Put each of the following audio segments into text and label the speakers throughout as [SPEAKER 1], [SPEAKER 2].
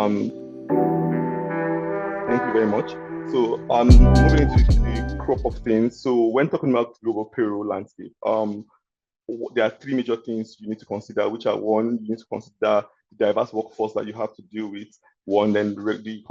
[SPEAKER 1] Thank you very much. So, moving into the crop of things. So, when talking about global payroll landscape, there are three major things you need to consider, which are one, you need to consider the diverse workforce that you have to deal with. One, then the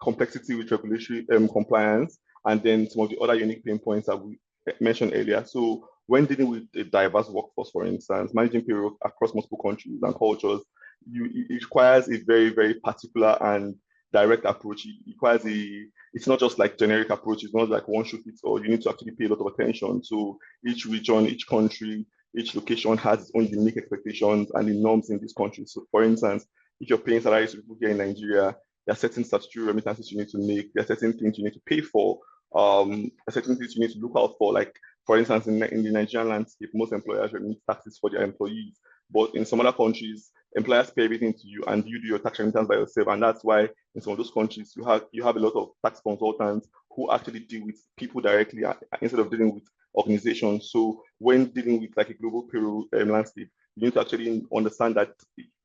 [SPEAKER 1] complexity with regulatory compliance, and then some of the other unique pain points that we mentioned earlier. So, when dealing with a diverse workforce, for instance, managing payroll across multiple countries and cultures, it requires a very, very particular and direct approach. It requires it's not just like generic approach. It's not like one shoe fits all. You need to actually pay a lot of attention. So each region, each country, each location has its own unique expectations and the norms in this country. So for instance, if you're paying salaries to people here in Nigeria, there are certain statutory remittances you need to make. There are certain things you need to pay for. There are certain things you need to look out for. Like for instance, in the Nigerian landscape, most employers remit taxes for their employees. But in some other countries, employers pay everything to you and you do your tax remittance by yourself. And that's why in some of those countries, you have a lot of tax consultants who actually deal with people directly instead of dealing with organizations. So when dealing with like a global payroll landscape, you need to actually understand that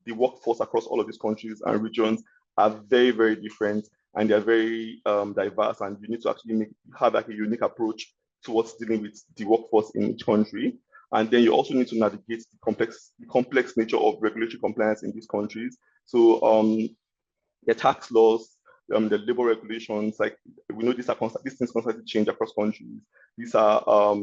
[SPEAKER 1] the workforce across all of these countries and regions are very, very different and they're very diverse. And you need to actually have like a unique approach towards dealing with the workforce in each country. And then you also need to navigate the complex nature of regulatory compliance in these countries. So the tax laws, the labor regulations, like we know these things constantly change across countries. These are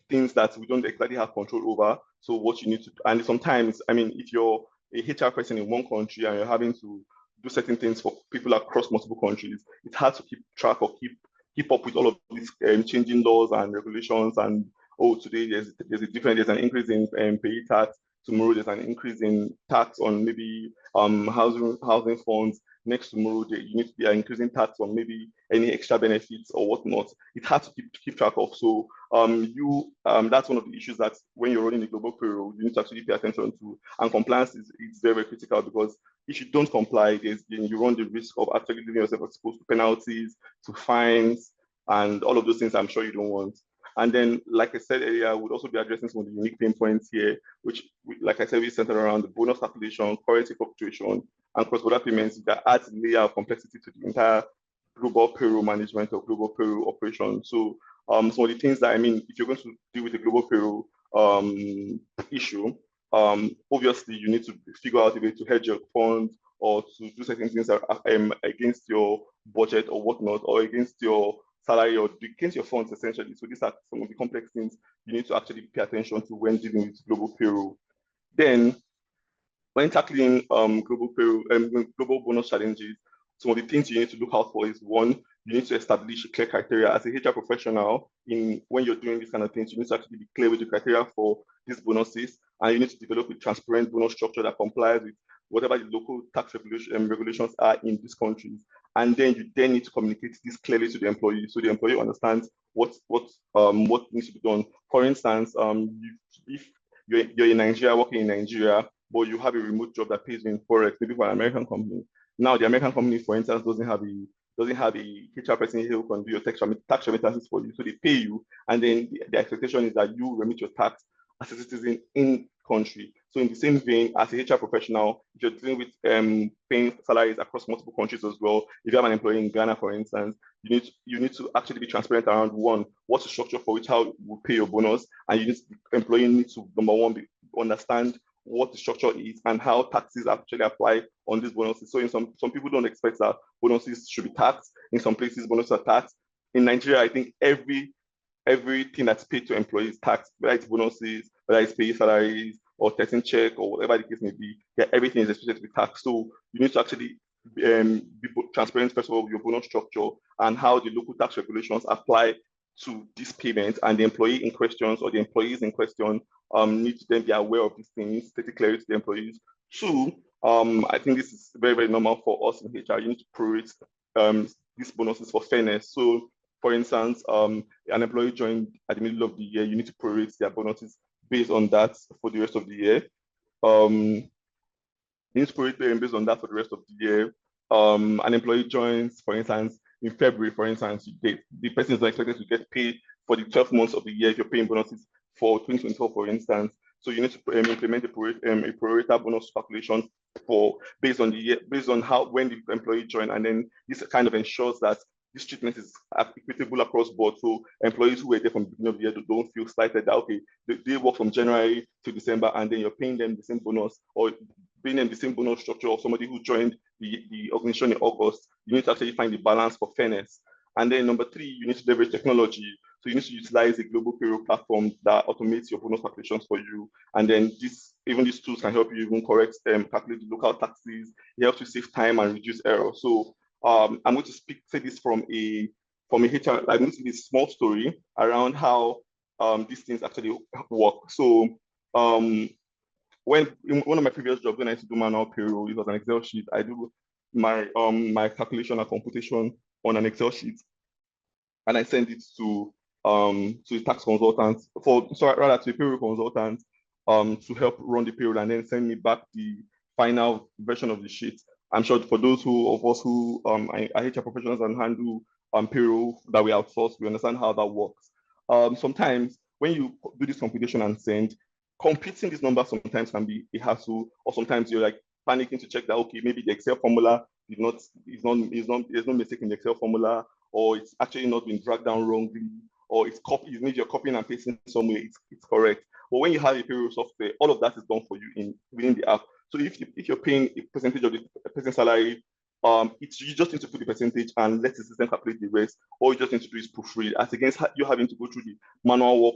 [SPEAKER 1] things that we don't exactly have control over. So what you need to, and sometimes, I mean, if you're a HR person in one country and you're having to do certain things for people across multiple countries, it's hard to keep track or keep up with all of these changing laws and regulations. And today there's an increase in pay tax. Tomorrow there's an increase in tax on maybe housing funds. Next tomorrow you need to be increasing tax on maybe any extra benefits or whatnot. It's hard to keep track of. So that's one of the issues that when you're running a global payroll, you need to actually pay attention to. And compliance is very, very critical because if you don't comply, you run the risk of actually leaving yourself exposed to penalties, to fines, and all of those things I'm sure you don't want. And then, like I said earlier, we'll also be addressing some of the unique pain points here, which, like I said, we centered around the bonus calculation, currency fluctuation, and cross-border payments that adds a layer of complexity to the entire global payroll management or global payroll operation. So some of the things that, I mean, if you're going to deal with a global payroll issue, obviously you need to figure out a way to hedge your funds or to do certain things against your budget or whatnot, or against your salary or against your funds essentially. So these are some of the complex things you need to actually pay attention to when dealing with global payroll. Then when tackling global bonus challenges, some of the things you need to look out for is one, you need to establish clear criteria as a HR professional. When you're doing these kind of things, you need to actually be clear with the criteria for these bonuses, and you need to develop a transparent bonus structure that complies with whatever the local tax regulations are in these countries. And then you need to communicate this clearly to the employee, so the employee understands what needs to be done. For instance, if you're in Nigeria, working in Nigeria, but you have a remote job that pays you in forex, maybe for an American company. Now, the American company, for instance, doesn't have a HR person here who can do your tax remittances for you. So they pay you, and then the expectation is that you remit your tax as a citizen in country. So in the same vein, as a HR professional, if you're dealing with paying salaries across multiple countries as well, if you have an employee in Ghana, for instance, you need to actually be transparent around one, what's the structure for which how you pay your bonus, and the employee needs to, number one, understand what the structure is and how taxes actually apply on these bonuses. So in some people don't expect that bonuses should be taxed. In some places, bonuses are taxed. In Nigeria, I think everything that's paid to employees is taxed, whether it's bonuses, whether it's pay salaries or 13 check or whatever the case may be. Yeah, everything is expected to be taxed. So you need to actually be transparent, first of all, with your bonus structure and how the local tax regulations apply to this payment, and the employee in questions or the employees in question need to then be aware of these things, state it clearly to the employees. Two, I think this is very, very normal for us in HR. You need to prorate these bonuses for fairness. So, for instance, an employee joined at the middle of the year, you need to prorate their bonuses based on that for the rest of the year. You need to prorate them based on that for the rest of the year. An employee joins, for instance, in February, for instance, the person is not expected to get paid for the 12 months of the year if you're paying bonuses for 2024, for instance. So you need to implement a pro rata bonus calculation based on how when the employee joined, and then this kind of ensures that this treatment is equitable across board. So employees who were there from the beginning of the year don't feel slighted that okay, they work from January to December, and then you're paying them the same bonus, or paying them the same bonus structure of somebody who joined the organization in August. You need to actually find the balance for fairness. And then number 3, you need to leverage technology. So you need to utilize a global payroll platform that automates your bonus calculations for you. And then these tools can help you even calculate the local taxes. It helps you save time and reduce error. So I'm going to say this from a HR. I'm going to give a small story around how these things actually work. So when in one of my previous jobs, when I used to do manual payroll, it was an Excel sheet. I do my calculation and computation on an Excel sheet, and I send it to the tax consultant to a payroll consultant to help run the payroll, and then send me back the final version of the sheet. I'm sure for those of us who are HR professionals and handle payroll that we outsource, we understand how that works. Sometimes when you do this computation and send, computing these numbers sometimes can be a hassle, or sometimes you're like panicking to check that okay, maybe the Excel formula there's no mistake in the Excel formula, or it's actually not been dragged down wrongly, or it's maybe you're copying and pasting somewhere, it's correct. But when you have a payroll software, all of that is done for you within the app. So if you're paying a percentage of the person's salary, you just need to put the percentage and let the system calculate the rest. All you just need to do is proofread, as against you having to go through the manual work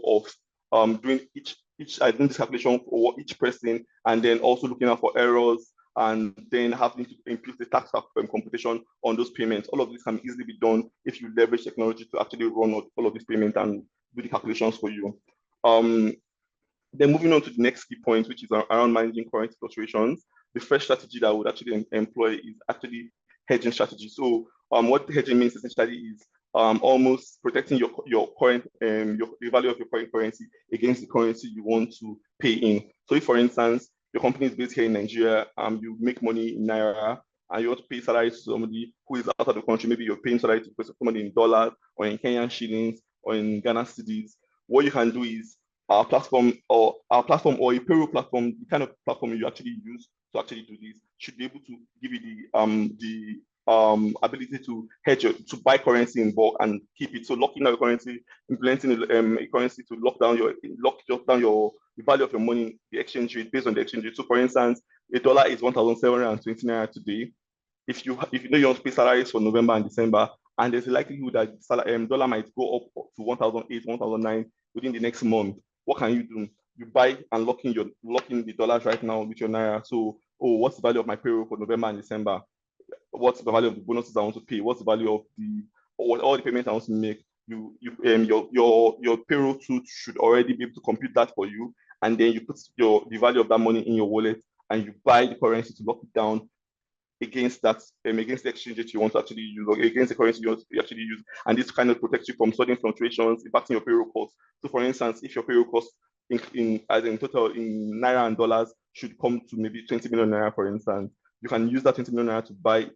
[SPEAKER 1] of doing each identity calculation for each person, and then also looking out for errors, and then having to impute the tax computation on those payments. All of this can easily be done if you leverage technology to actually run all of these payments and do the calculations for you. Then moving on to the next key point, which is around managing currency fluctuations. The first strategy that I would actually employ is actually hedging strategy. So what hedging means essentially is almost protecting your current the value of your current currency against the currency you want to pay in. So if, for instance, your company is based here in Nigeria, you make money in Naira, and you want to pay salary to somebody who is outside the country, maybe you're paying salary to somebody in dollars or in Kenyan shillings or in Ghana cedis, what you can do is our platform or a payroll platform, the kind of platform you actually use to actually do this, should be able to give you the ability to hedge to buy currency in bulk and keep it. So locking down your currency, implementing a currency to lock down the value of your money, the exchange rate based on the exchange rate. So for instance, a dollar is 1,720 naira today. If you know you want to pay salaries for November and December, and there's a likelihood that dollar might go up to 1,008, 1,009 within the next month, what can you do? You buy and lock in the dollars right now with your Naira. So, what's the value of my payroll for November and December? What's the value of the bonuses I want to pay? What's the value of all the payments I want to make? Your payroll tool should already be able to compute that for you, and then you put the value of that money in your wallet, and you buy the currency to lock it down against that, against the exchange rate you want to actually use, or against the currency you want to actually use. And this kind of protects you from sudden fluctuations impacting your payroll costs. So for instance, if your payroll costs in total in Naira and dollars should come to maybe 20 million Naira, for instance, you can use that 20 million Naira to buy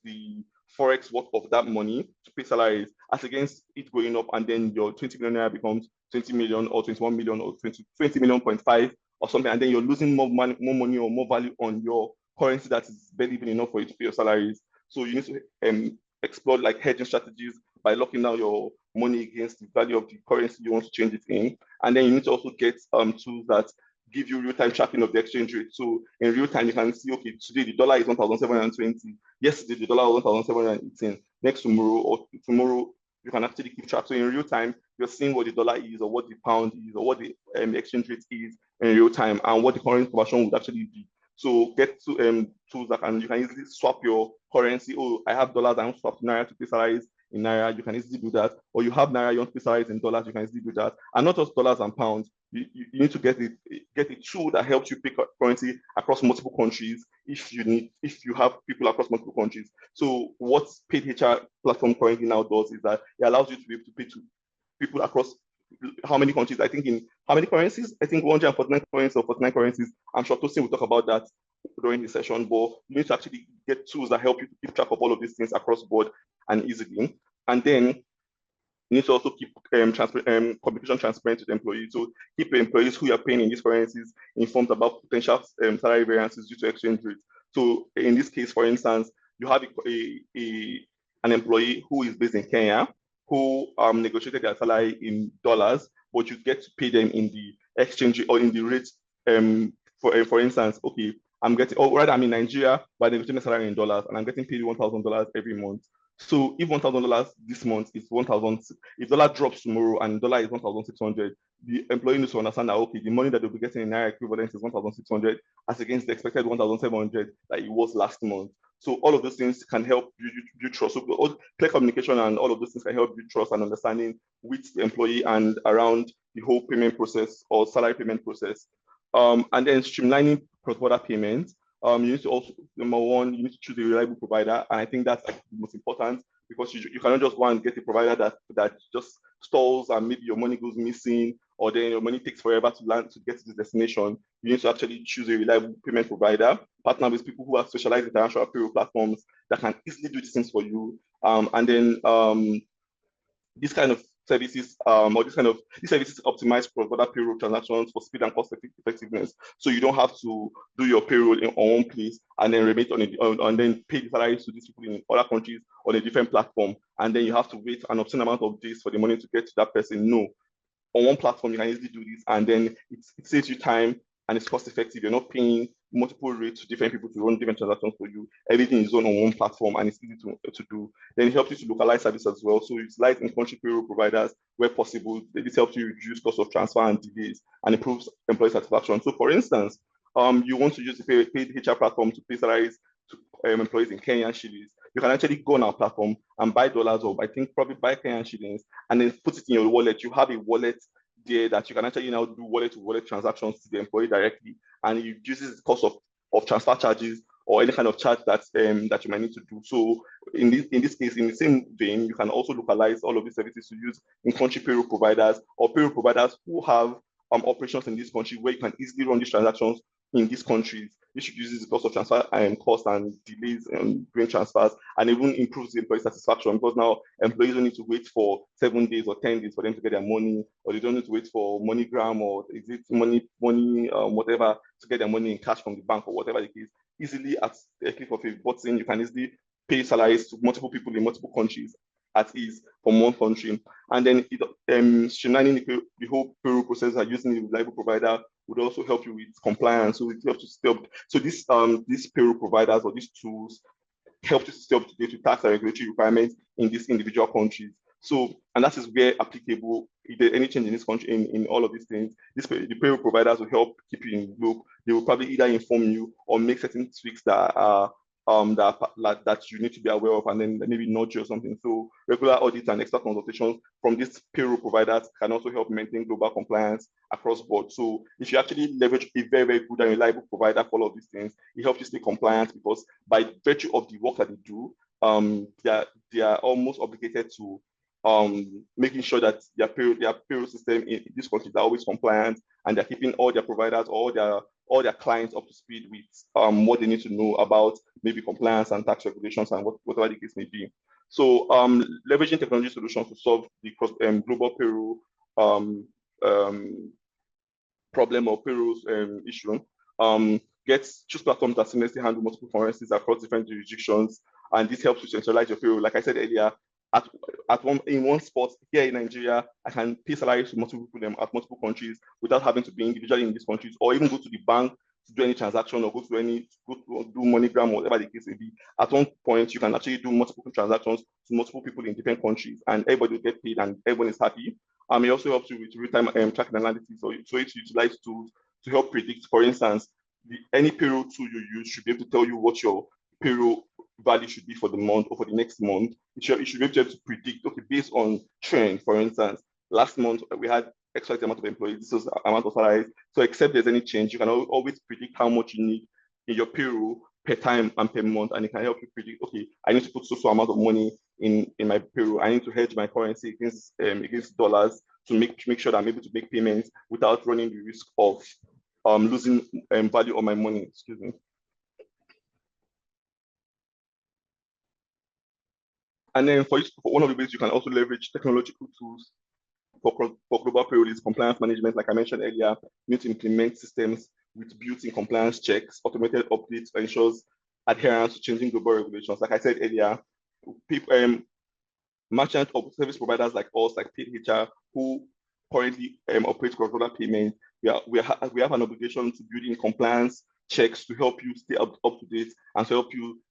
[SPEAKER 1] the Forex worth of that money to pay salaries, as against it going up, and then your 20 million Naira becomes 20 million or 21 million or 20 million.5 or something, and then you're losing more money or more value on your currency that is barely even enough for you to pay your salaries. So you need to explore like hedging strategies by locking down your money against the value of the currency you want to change it in. And then you need to also get tools that give you real-time tracking of the exchange rate. So in real time, you can see, okay, today the dollar is 1,720. Yesterday, the dollar was 1,718. Next tomorrow you can actually keep track. So in real time, you're seeing what the dollar is, or what the pound is, or what the exchange rate is in real time, and what the current conversion would actually be. So get to tools that you can easily swap your currency. Oh, I have dollars, I want to swap to Naira to pay salaries in Naira. You can easily do that. Or you have Naira, you want to pay salaries in dollars, you can easily do that. And not just dollars and pounds. You need to get a tool that helps you pay currency across multiple countries if you have people across multiple countries. So what Paid HR platform currently now does is that it allows you to be able to pay to people across how many countries? I think in how many currencies? I think 149 currencies or 49 currencies. I'm sure Tosin will talk about that during the session, but you need to actually get tools that help you to keep track of all of these things across board and easily. And then You need to also keep communication transparent with employees. So keep employees who you are paying in these currencies informed about potential salary variances due to exchange rates. So in this case, for instance, you have an employee who is based in Kenya who negotiated their salary in dollars, but you get to pay them in the exchange or in the rate. For instance, okay, I'm in Nigeria, but I'm negotiating my salary in dollars, and I'm getting paid $1,000 every month. So if $1,000 this month is 1,000, if dollar drops tomorrow and dollar is 1,600, the employee needs to understand that okay, the money that they'll be getting in naira equivalent is 1,600 as against the expected 1,700 that it was last month. So all of those things can help you trust. So clear communication and all of those things can help you trust and understanding with the employee and around the whole payment process or salary payment process. And then streamlining cross-border payments. You need to also, number one, you need to choose a reliable provider. And I think that's like the most important because you cannot just go and get a provider that just stalls and maybe your money goes missing or then your money takes forever to land to get to the destination. You need to actually choose a reliable payment provider, partner with people who are specialized international payroll platforms that can easily do these things for you. And then this kind of services these services optimize cross-border payroll transactions for speed and cost effectiveness. So you don't have to do your payroll on one place and then remit and then pay the salaries to these people in other countries on a different platform. And then you have to wait an obscene amount of days for the money to get to that person. No, on one platform, you can easily do this, and then it saves you time and it's cost effective. You're not paying multiple rates to different people to run different transactions for you. Everything is done on one platform and it's easy to do. Then it helps you to localize service as well. So it's like in-country payroll providers where possible. This helps you reduce cost of transfer and delays and improves employee satisfaction. So for instance, you want to use the paid HR platform to pay salaries to employees in Kenyan shillings. You can actually go on our platform and buy dollars or I think probably buy Kenyan shillings and then put it in your wallet. You have a wallet there that you can actually now do wallet-to-wallet transactions to the employee directly, and it reduces the cost of transfer charges or any kind of charge that you might need to do. So in this case, in the same vein, you can also localize all of these services to use in-country payroll providers or payroll providers who have operations in this country where you can easily run these transactions in these countries. This reduces the cost of transfer cost and delays doing transfers, and even improves the employee satisfaction because now employees don't need to wait for 7 days or 10 days for them to get their money, or they don't need to wait for MoneyGram or is it money whatever to get their money in cash from the bank or whatever the case. Easily at a click of a button, you can easily pay salaries to multiple people in multiple countries at ease from one country. And then streamlining the whole payroll process and using a reliable provider would also help you with compliance. So it helps to stay up. So these payroll providers or these tools help you to stay up to date with tax and regulatory requirements in these individual countries. So, and that is where applicable, if there's any change in this country, in all of these things, the payroll providers will help keep you in the loop. They will probably either inform you or make certain tweaks that are that you need to be aware of, and then maybe nudge you or something. So regular audits and extra consultations from these payroll providers can also help maintain global compliance across board. So if you actually leverage a very, very good and reliable provider for all of these things, it helps you stay compliant because by virtue of the work that they do, they are almost obligated to making sure that their payroll system in this country is always compliant, and they're keeping all their providers, all their clients up to speed with what they need to know about maybe compliance and tax regulations and whatever the case may be. So leveraging technology solutions to solve the global payroll problem or payroll issue. Choose platforms that seamlessly handle multiple currencies across different jurisdictions, and this helps you centralize your payroll. Like I said earlier, in one spot here in Nigeria, I can pay salaries to multiple people at multiple countries without having to be individually in these countries, or even go to the bank to do any transaction or go to do MoneyGram or whatever the case may be. At one point, you can actually do multiple transactions to multiple people in different countries, and everybody will get paid, and everyone is happy. It also helps you with real-time tracking analytics, so it utilizes tools to help predict. For instance, any payroll tool you use should be able to tell you what your payroll value should be for the month or for the next month. You should be able to predict, okay, based on trend. For instance, last month we had X amount of employees, this was the amount of salaries. So except there's any change, you can always predict how much you need in your payroll per time and per month, and it can help you predict, okay, I need to put so amount of money in my payroll. I need to hedge my currency against dollars to make sure that I'm able to make payments without running the risk of losing value on my money. Excuse me. And then for one of the ways you can also leverage technological tools for global payroll is compliance management. Like I mentioned earlier, you need to implement systems with built-in compliance checks, automated updates ensures adherence to changing global regulations. Like I said earlier, people, merchant or service providers like us, like PayHR, who currently operate cross-border payments, we have an obligation to build in compliance checks to help you stay up to date and to help you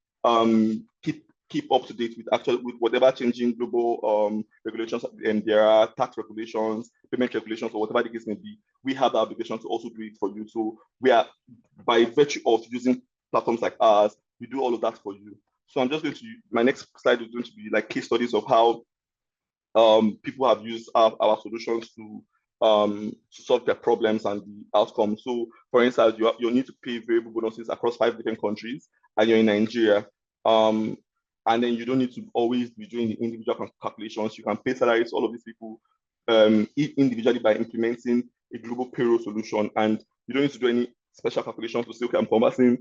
[SPEAKER 1] keep up to date with whatever changing global regulations there are, tax regulations, payment regulations, or whatever the case may be. We have the obligation to also do it for you. So we are, by virtue of using platforms like ours, we do all of that for you. So I'm just going to, my next slide is going to be like case studies of how people have used our solutions to solve their problems and the outcomes. So for instance, you need to pay variable bonuses across 5 different countries and you're in Nigeria. And then you don't need to always be doing the individual calculations. You can pay salaries to all of these people individually by implementing a global payroll solution. And you don't need to do any special calculations to say, okay, I'm converting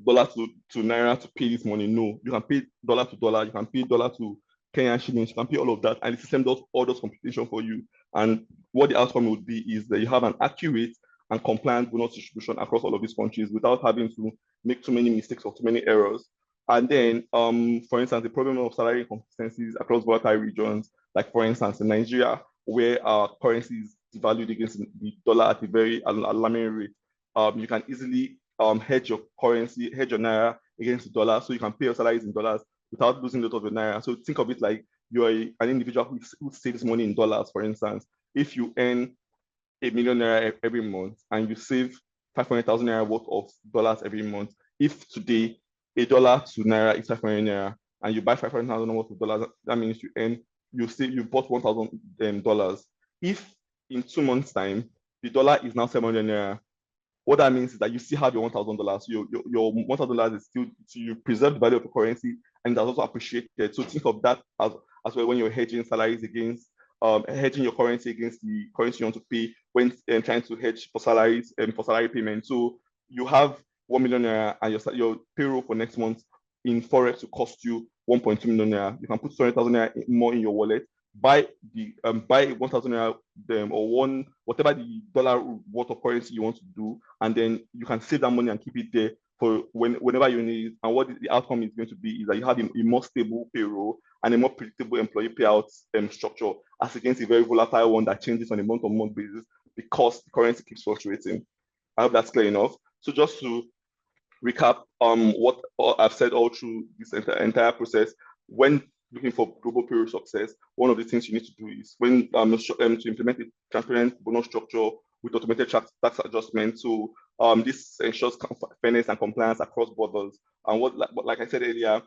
[SPEAKER 1] dollar to naira to pay this money. No, you can pay dollar to dollar, you can pay dollar to Kenyan shillings, you can pay all of that, and the system does all those computation for you. And what the outcome would be is that you have an accurate and compliant bonus distribution across all of these countries without having to make too many mistakes or too many errors. And then, for instance, the problem of salary inconsistencies across volatile regions, like for instance, in Nigeria, where our currency is devalued against the dollar at a very alarming rate, you can easily hedge your currency, hedge your naira against the dollar, so you can pay your salaries in dollars without losing a lot of your naira. So think of it like you're an individual who saves money in dollars, for instance. If you earn $1 million every month and you save 500,000 naira worth of dollars every month, if today $1 to naira is 500 naira and you buy 500,000 worth of dollars, that means you've bought $1,000. If in 2 months' time the dollar is now 700 naira, what that means is that you still have your $1,000. Your $1,000 is still, so you preserve the value of the currency and that's also appreciated. So think of that as well when you're hedging salaries against, hedging your currency against the currency you want to pay when trying to hedge for salaries and for salary payment. So you have 1 million naira and your payroll for next month in Forex will cost you 1.2 million naira. You can put 20,000 naira more in your wallet, buy 1,000 naira or whatever the dollar worth of currency you want to do, and then you can save that money and keep it there for whenever you need it. And what the outcome is going to be is that you have a more stable payroll and a more predictable employee payouts structure as against a very volatile one that changes on a month-on-month basis because the currency keeps fluctuating. I hope that's clear enough. So just to recap what I've said all through this entire process, when looking for global payroll success, one of the things you need to do is when to implement a transparent bonus structure with automated tax adjustment. So this ensures fairness and compliance across borders. And like I said earlier,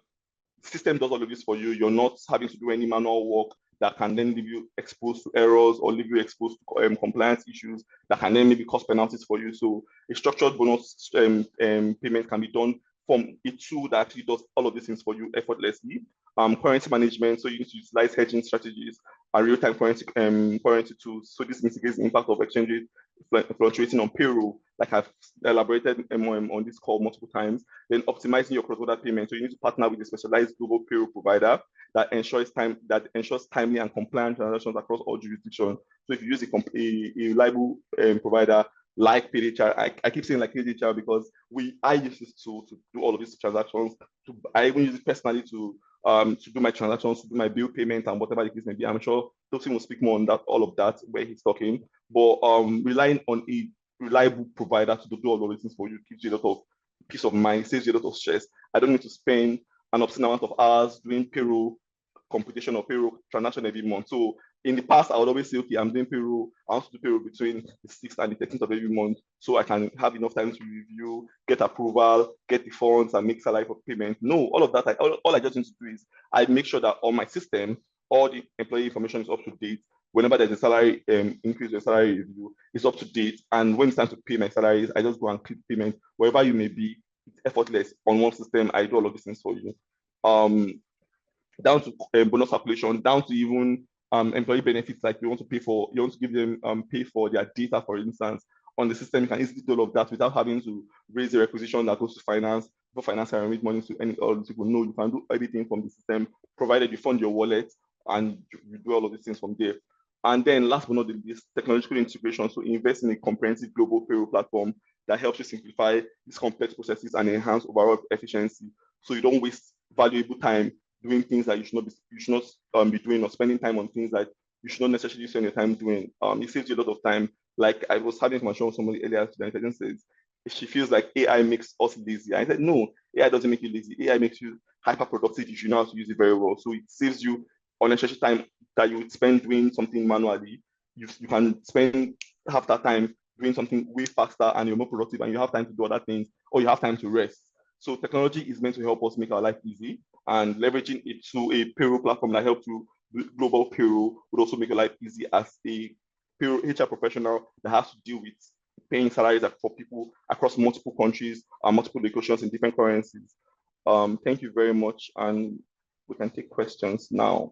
[SPEAKER 1] the system does all of this for you. You're not having to do any manual work that can then leave you exposed to errors or leave you exposed to compliance issues that can then maybe cause penalties for you. So a structured bonus payment can be done from a tool that actually does all of these things for you effortlessly. Currency management, so you need to utilize hedging strategies and real-time currency tools. So this mitigates the impact of exchange rate fluctuating on payroll, like I've elaborated on this call multiple times. Then optimizing your cross-border payment. So you need to partner with a specialized global payroll provider that ensures timely and compliant transactions across all jurisdictions. So if you use a reliable provider like PayHR, I keep saying like PayHR because I use this tool to do all of these transactions. I even use it personally to do my transactions, to do my bill payment and whatever the case may be. I'm sure Tosin will speak more on that, all of that where he's talking. But relying on a reliable provider to do all of these things for you gives you a lot of peace of mind, saves you a lot of stress. I don't need to spend an obscene amount of hours doing payroll computation or payroll transaction every month. So in the past, I would always say, okay, I'm doing payroll. I want to do payroll between the 6th and the 13th of every month so I can have enough time to review, get approval, get the funds, and make salary for payment. No, all of that, all I just need to do is I make sure that on my system, all the employee information is up to date. Whenever there's a salary increase or salary review, it's up to date. And when it's time to pay my salaries, I just go and click payment. Wherever you may be, it's effortless. On one system, I do all of these things for you. Down to bonus calculation, down to even employee benefits, like you want to give them pay for their data, for instance. On the system, you can easily do all of that without having to raise a requisition that goes to finance. for finance and remit money to any all these people. No, you can do everything from the system, provided you fund your wallet and you do all of these things from there. And then last but not the least, technological integration. So invest in a comprehensive global payroll platform that helps you simplify these complex processes and enhance overall efficiency. So you don't waste valuable time doing things that you should not be doing, or spending time on things that you should not necessarily spend your time doing. It saves you a lot of time. Like I was having a conversation with somebody earlier today, and person says she feels like AI makes us lazy. I said, no, AI doesn't make you lazy. AI makes you hyper productive if you know how to use it very well. So it saves you unnecessary time that you would spend doing something manually. You can spend half that time doing something way faster, and you're more productive, and you have time to do other things, or you have time to rest. So technology is meant to help us make our life easy, and leveraging it to a payroll platform that helps you global payroll would also make your life easy as a payroll HR professional that has to deal with paying salaries for people across multiple countries and multiple locations in different currencies. Thank you very much, and we can take questions now.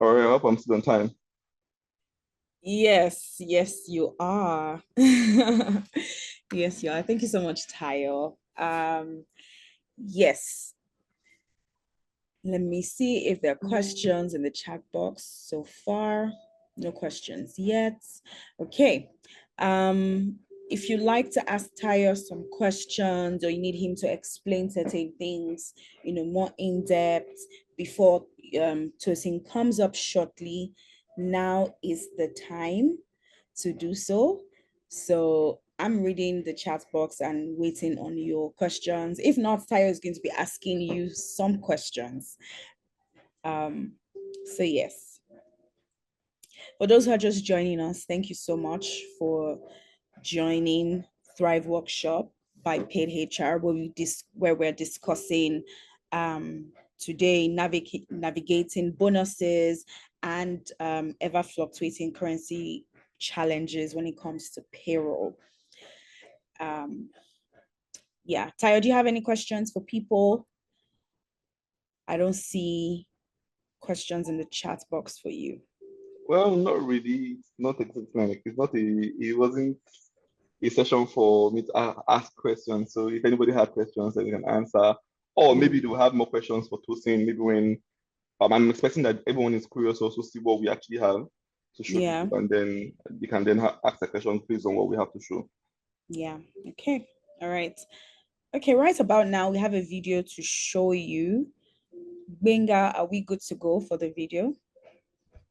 [SPEAKER 1] All right, I hope I'm still on time.
[SPEAKER 2] Yes, you are. Yes, you are. Thank you so much, Tayo. Yes. Let me see if there are questions in the chat box so far. No questions yet. Okay. If you'd like to ask Tayo some questions, or you need him to explain certain things, more in depth before Tosin comes up shortly, now is the time to do so. So I'm reading the chat box and waiting on your questions. If not, Tayo is going to be asking you some questions. So yes. For those who are just joining us, thank you so much for joining Thrive Workshop by Paid HR, where we're discussing today navigating bonuses and ever fluctuating currency challenges when it comes to payroll. Yeah, Tayo, do you have any questions for people? I don't see questions in the chat box for you.
[SPEAKER 1] Well, not really. It's not exactly like it wasn't a session for me to ask questions. So if anybody has questions that you can answer, or maybe they'll have more questions for Tosin, maybe when I'm expecting that everyone is curious also see what we actually have to show people, and then you can then ask the questions based on what we have to show.
[SPEAKER 2] Yeah. Okay. All right. Okay, right about now we have a video to show you. Benga, are we good to go for the video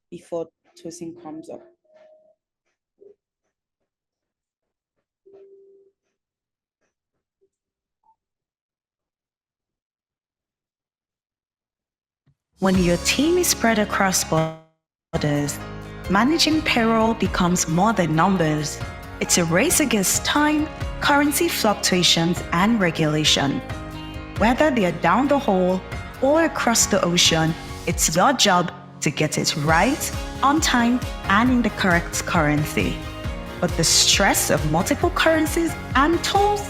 [SPEAKER 2] before Tosin comes up?
[SPEAKER 3] When your team is spread across borders, managing payroll becomes more than numbers. It's a race against time, currency fluctuations, and regulation. Whether they're down the hole or across the ocean, it's your job to get it right, on time, and in the correct currency. But the stress of multiple currencies and tools,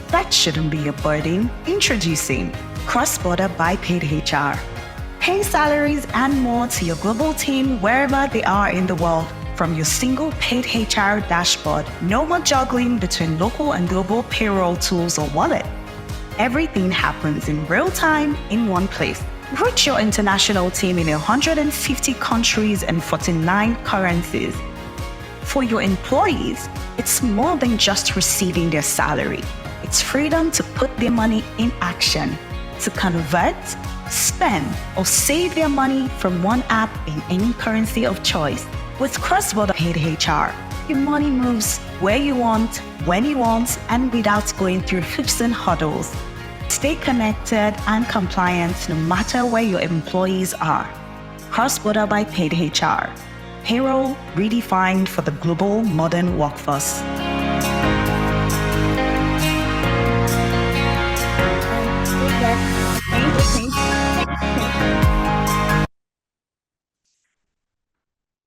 [SPEAKER 3] that shouldn't be a burden. Introducing Cross-Border by Paid HR. Pay salaries and more to your global team wherever they are in the world from your single Paid HR dashboard. No more juggling between local and global payroll tools or wallet. Everything happens in real time in one place. Reach your international team in 150 countries and 49 currencies. For your employees, it's more than just receiving their salary. It's freedom to put their money in action, to convert, spend, or save their money from one app in any currency of choice. With Cross-Border Paid HR, your money moves where you want, when you want, and without going through hoops and hurdles. Stay connected and compliant no matter where your employees are. Cross-Border by Paid HR. Payroll redefined for the global modern workforce.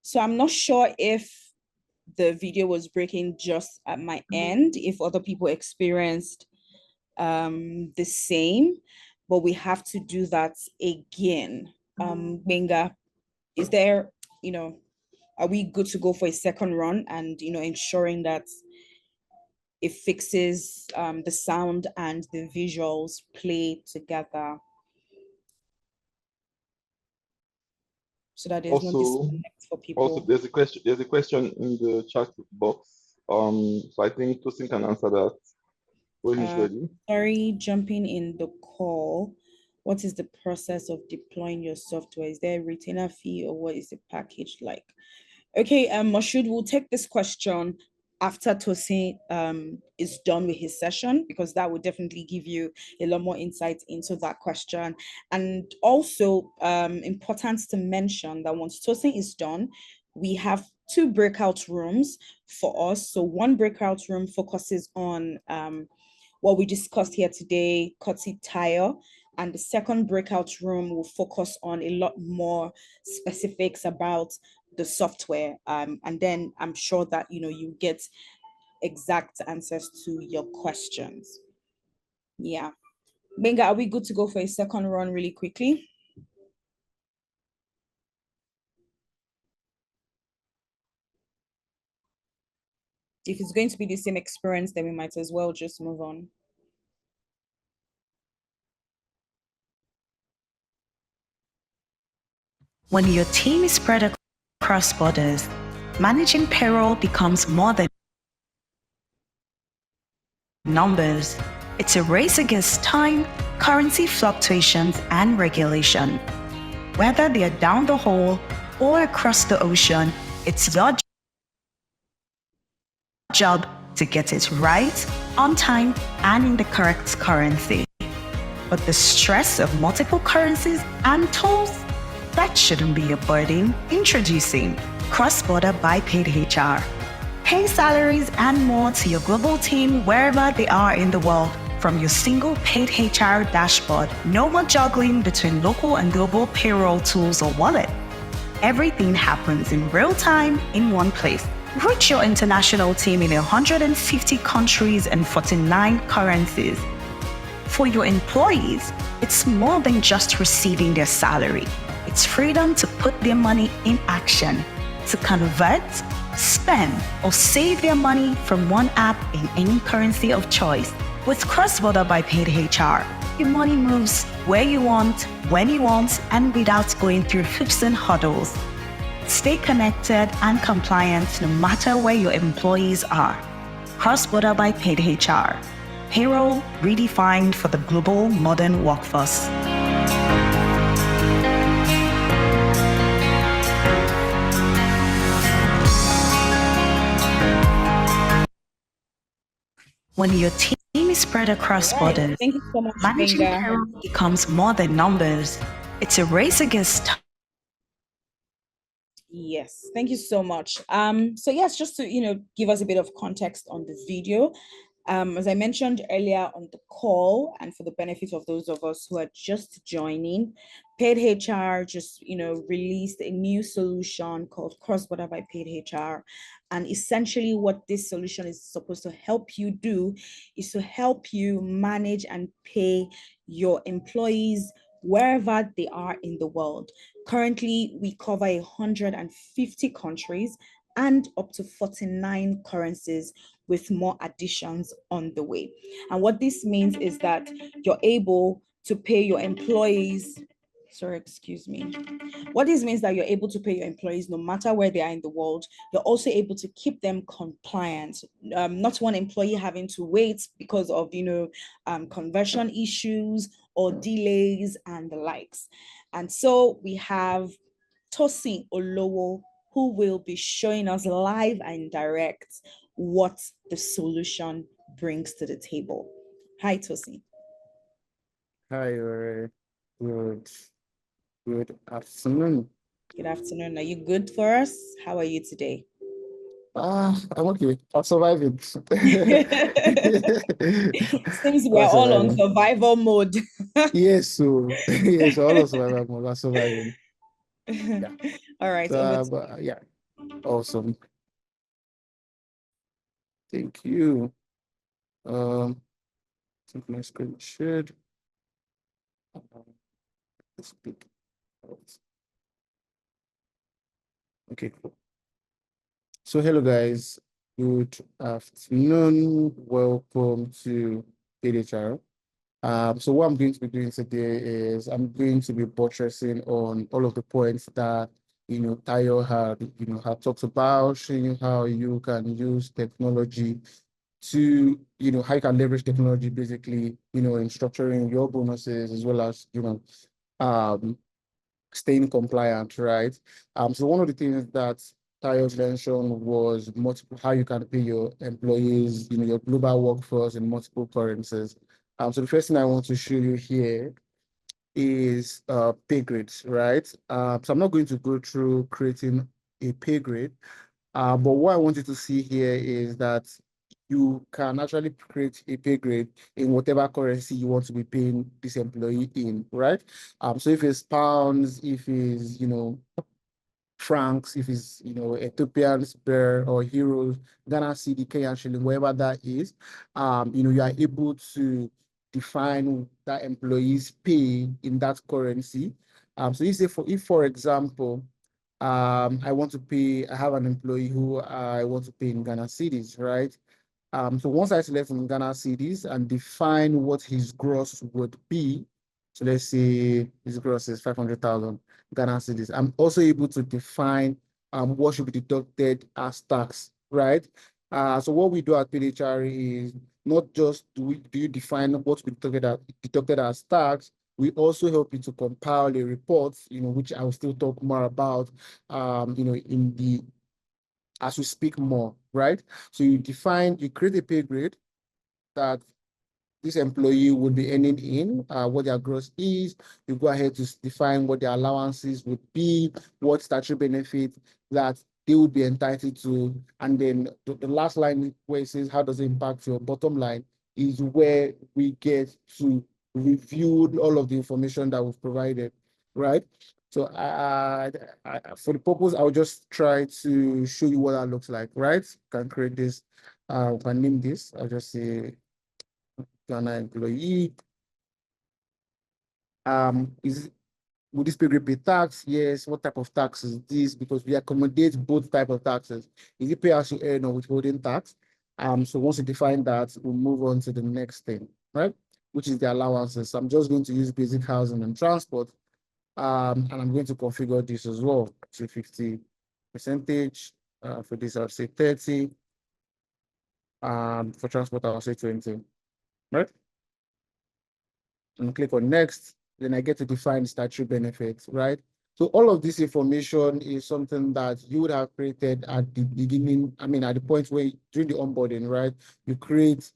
[SPEAKER 2] So I'm not sure if the video was breaking just at my end, if other people experienced the same, but we have to do that again. Benga, is there, are we good to go for a second run and, ensuring that it fixes the sound and the visuals play together so that there's no
[SPEAKER 1] Also,
[SPEAKER 2] disconnect for people.
[SPEAKER 1] there's a question. There's a question in the chat box. So I think Tosin can answer that when he's ready.
[SPEAKER 2] Sorry, jumping in the call. What is the process of deploying your software? Is there a retainer fee or what is the package like? Okay, Moshood, we'll take this question after Tosin is done with his session, because that will definitely give you a lot more insight into that question. And also important to mention that once Tosin is done, we have 2 breakout rooms for us. So one breakout room focuses on what we discussed here today, Kotsi Tire, and the second breakout room will focus on a lot more specifics about the software, and then I'm sure that you get exact answers to your questions. Yeah, Benga, are we good to go for a second run really quickly? If it's going to be the same experience, then we might as well just move on.
[SPEAKER 3] When your team is spread across borders, managing payroll becomes more than numbers. It's a race against time, currency fluctuations, and regulation. Whether they're down the hole or across the ocean, it's your job to get it right, on time, and in the correct currency. But the stress of multiple currencies and tools, that shouldn't be a burden. Introducing Cross-Border by Paid HR. Pay salaries and more to your global team wherever they are in the world from your single Paid HR dashboard. No more juggling between local and global payroll tools or wallet. Everything happens in real time in one place. Reach your international team in 150 countries and 49 currencies. For your employees, it's more than just receiving their salary. It's freedom to put their money in action, to convert, spend, or save their money from one app in any currency of choice. With Cross-Border by Paid HR, your money moves where you want, when you want, and without going through hoops and hurdles. Stay connected and compliant no matter where your employees are. Cross-Border by Paid HR. Payroll redefined for the global modern workforce. When your team is spread across borders,
[SPEAKER 2] Thank you so much,
[SPEAKER 3] managing
[SPEAKER 2] Benga.
[SPEAKER 3] payroll becomes more than numbers. It's a race against time.
[SPEAKER 2] Yes, thank you so much. So yes, just to give us a bit of context on the video. As I mentioned earlier on the call, and for the benefit of those of us who are just joining, Paid HR just released a new solution called Cross-Border by Paid HR. And essentially what this solution is supposed to help you do is to help you manage and pay your employees wherever they are in the world. Currently, we cover 150 countries and up to 49 currencies, with more additions on the way. And what this means is that you're able to pay your employees, what this means that you're able to pay your employees no matter where they are in the world. You're also able to keep them compliant. Not one employee having to wait because of conversion issues or delays and the likes. And so we have Tosin Olowo, who will be showing us live and direct what the solution brings to the table. Hi, Tosin.
[SPEAKER 4] Hi, good afternoon.
[SPEAKER 2] Good afternoon. Are you good for us? How are you today?
[SPEAKER 4] I'm okay. I'm surviving.
[SPEAKER 2] Seems we're all on survival mode.
[SPEAKER 4] Yes, so yes, all of survival mode. I'm surviving. Yeah.
[SPEAKER 2] All right.
[SPEAKER 4] But yeah, awesome. Thank you. I think my screen should. Speak. Okay, cool. So hello guys. Good afternoon. Welcome to PHR. So what I'm going to be doing today is I'm going to be buttressing on all of the points that Tayo had talked about, showing you how you can use technology to how you can leverage technology basically in structuring your bonuses as well as um staying compliant, right? So one of the things that Tayo mentioned was multiple how you can pay your employees, your global workforce in multiple currencies. So the first thing I want to show you here is pay grids, right? So I'm not going to go through creating a pay grid, but what I want you to see here is that you can actually create a pay grade in whatever currency you want to be paying this employee in, right? So if it's pounds, if it's, francs, if it's, Ethiopian birr or euros, Ghana cedi, Kenyan shilling, wherever that is, you are able to define that employee's pay in that currency. So you say if for example, I want to pay, I have an employee who I want to pay in Ghana cedis, right? So once I select from Ghana cedis and define what his gross would be, so let's say his gross is 500,000 Ghana cedis. I'm also able to define what should be deducted as tax, right? So what we do at PHR is not just do you define what to be deducted as tax, we also help you to compile a report, which I will still talk more about, in the as we speak more, right? So you create a pay grade that this employee would be earning in, what their gross is. You go ahead to define what their allowances would be, what statutory benefit that they would be entitled to. And then the last line where it says, how does it impact your bottom line, is where we get to review all of the information that we've provided, right? So for the purpose, I'll just try to show you what that looks like, right? Can create this, can name this. I'll just say Ghana employee. Would this pay grade pay tax? Yes. What type of tax is this? Because we accommodate both type of taxes. Is it pay as you earn or withholding tax? So once you define that, we'll move on to the next thing, right? Which is the allowances. So I'm just going to use basic housing and transport. And I'm going to configure this as well to 50 percentage. For this, I'll say 30. For transport, I'll say 20, right? And click on next, then I get to define statutory benefits, right? So all of this information is something that you would have created at the beginning, at the point where during the onboarding, right? You create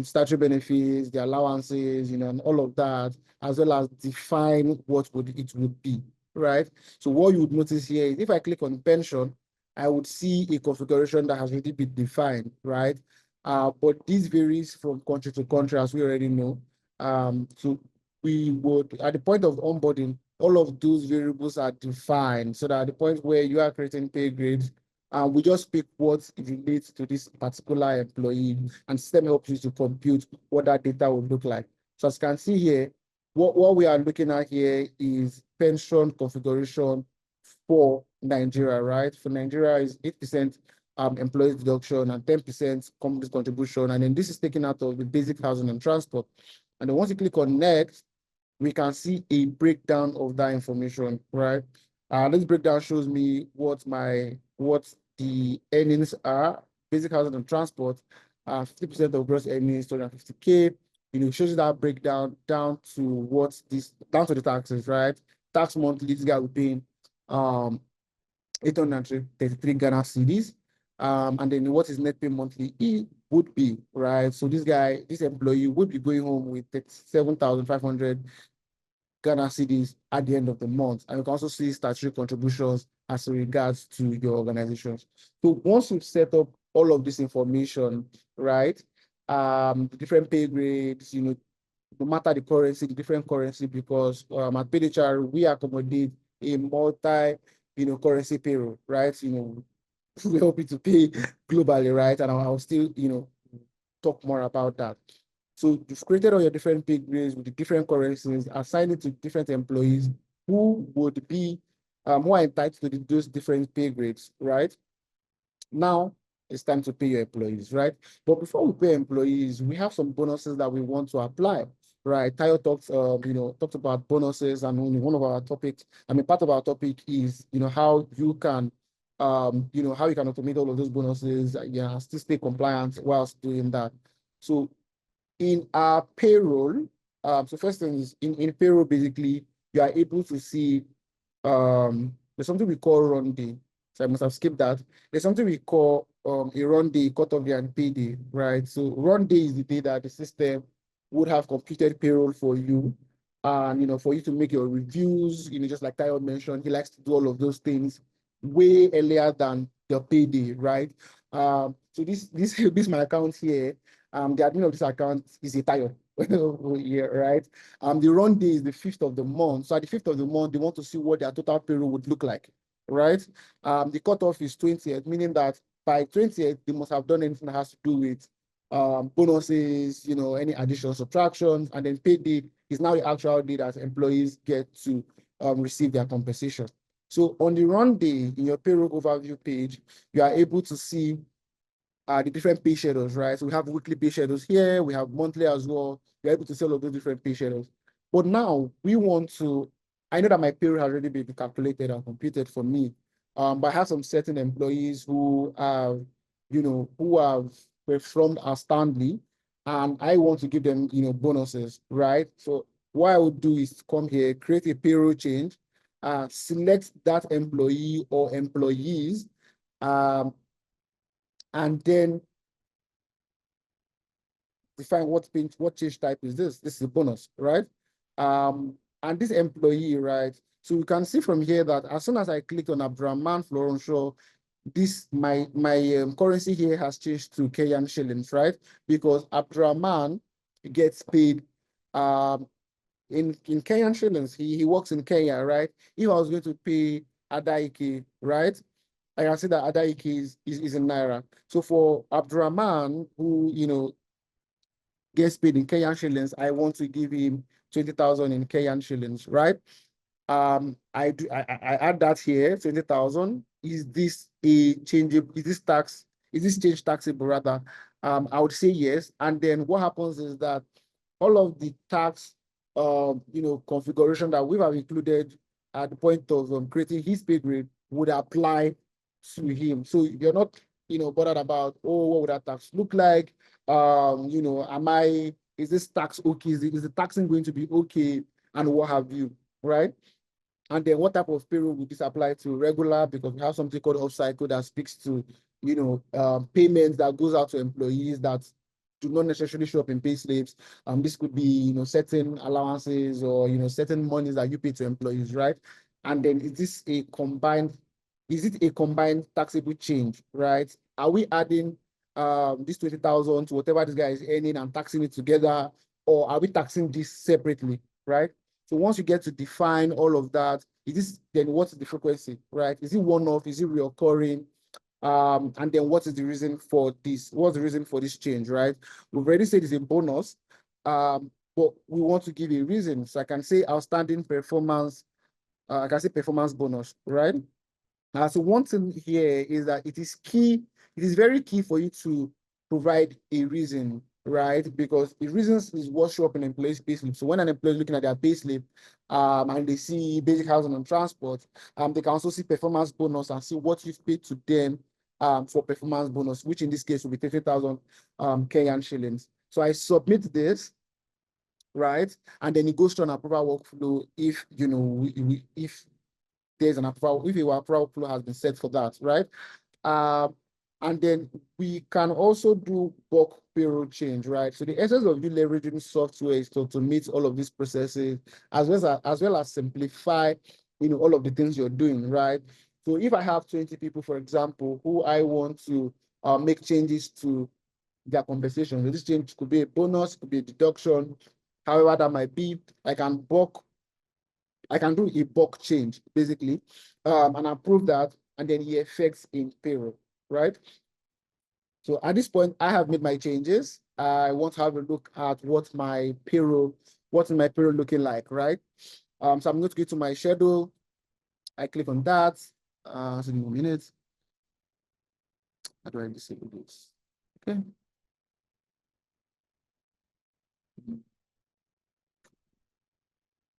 [SPEAKER 4] statutory benefits, the allowances, and all of that, as well as define what it would be, right? So what you would notice here is if I click on pension, I would see a configuration that has already been defined, right? But this varies from country to country, as we already know. So we would, at the point of onboarding, all of those variables are defined so that at the point where you are creating pay grades, we just pick what relates to this particular employee, and system helps you to compute what that data would look like. So as you can see here, what we are looking at here is pension configuration for Nigeria, right? For Nigeria is 8% employees deduction and 10% company's contribution. And then this is taken out of the basic housing and transport. And then once you click on next, we can see a breakdown of that information, right? This breakdown shows me what the earnings are, basic housing and transport, 50% of gross earnings, 250K. Shows you that breakdown down to down to the taxes, right? Tax monthly, this guy will pay 833 Ghana cedis. And then what his net pay monthly would be, right? So this employee would be going home with 37,500 Ghana cedis at the end of the month. And you can also see statutory contributions as regards to your organizations. So once you've set up all of this information, right? The different pay grades, no matter the currency, the different currency, because at PHR, we accommodate a multi, currency payroll, right? We help you to pay globally, right? And I'll still, talk more about that. So you've created all your different pay grades with the different currencies, assigned it to different employees who would be more entitled to those different pay grades, right? Now, it's time to pay your employees, right? But before we pay employees, we have some bonuses that we want to apply, right? Tayo talked about bonuses, and one of our topics, part of our topic is, how you can, how you can automate all of those bonuses, still stay compliant whilst doing that. So in our payroll, so first thing is in payroll, basically, you are able to see, there's something we call run day. So I must have skipped that. There's something we call a run day, cut-off day, and pay day, right? So run day is the day that the system would have computed payroll for you, and for you to make your reviews, just like Tayo mentioned, he likes to do all of those things way earlier than your payday, right? So this my account here. The admin of this account is a Tayo. Yeah, right. The run day is the 5th of the month. So at the 5th of the month, they want to see what their total payroll would look like, right? The cutoff is 20th, meaning that by 20th, they must have done anything that has to do with bonuses, any additional subtractions, and then payday is now the actual day that employees get to receive their compensation. So on the run day, in your payroll overview page, you are able to see the different pay schedules, right? So we have weekly pay schedules here, we have monthly as well. You're able to see all of those different pay schedules. But now we want to, I know that my payroll has already been calculated and computed for me, but I have some certain employees who have, who have performed outstandingly, and I want to give them, bonuses, right? So what I would do is come here, create a payroll change, select that employee or employees, and then define what change type is this. This is a bonus, right? And this employee, right? So you can see from here that as soon as I click on Abdurrahman Florenshaw, this my currency here has changed to Kenyan shillings, right? Because Abdurrahman gets paid in Kenyan shillings. He works in Kenya, right? If I was going to pay Adaike, right? I can see that Adaike is in Naira. So for Abdurrahman, who gets paid in Kenyan shillings, I want to give him 20,000 in Kenyan shillings, right? I add that here, 20,000. Is this a changeable? Is this change taxable rather? I would say yes. And then what happens is that all of the tax configuration that we have included at the point of creating his pay grade would apply to him. So you're not bothered about, oh, what would that tax look like? Is this tax okay? Is the taxing going to be okay? And what have you, right? And then what type of payroll would this apply to? Regular, because we have something called off cycle that speaks to, payments that goes out to employees that do not necessarily show up in pay slips. This could be, certain allowances or, certain monies that you pay to employees, right? And then is it a combined taxable change, right? Are we adding this 20,000 to whatever this guy is earning and taxing it together, or are we taxing this separately, right? So once you get to define all of that, then what's the frequency, right? Is it one-off? Is it reoccurring? And then what is the reason for this? What's the reason for this change, right? We've already said it's a bonus, but we want to give a reason. So I can say outstanding performance, I can say performance bonus, right? So one thing here is that it is very key for you to provide a reason, right? Because the reasons is what show up in employee's payslip. So when an employee is looking at their payslip, and they see basic housing and transport, they can also see performance bonus and see what you've paid to them for performance bonus, which in this case will be 30,000 Kenyan shillings. So I submit this, right? And then it goes to an approval workflow if if there's an approval, if your approval flow has been set for that, right? And then we can also do bulk payroll change, right? So the essence of you leveraging software is to automate all of these processes, as well as simplify, all of the things you're doing, right? So if I have 20 people, for example, who I want to make changes to their compensation, so this change could be a bonus, could be a deduction, however that might be, I can do a bulk change, basically, and approve that, and then it affects in payroll, right? So at this point, I have made my changes. I want to have a look at what's my payroll looking like, right? So I'm going to go to my schedule. I click on that. So give me a minute. How do I disable this? Okay.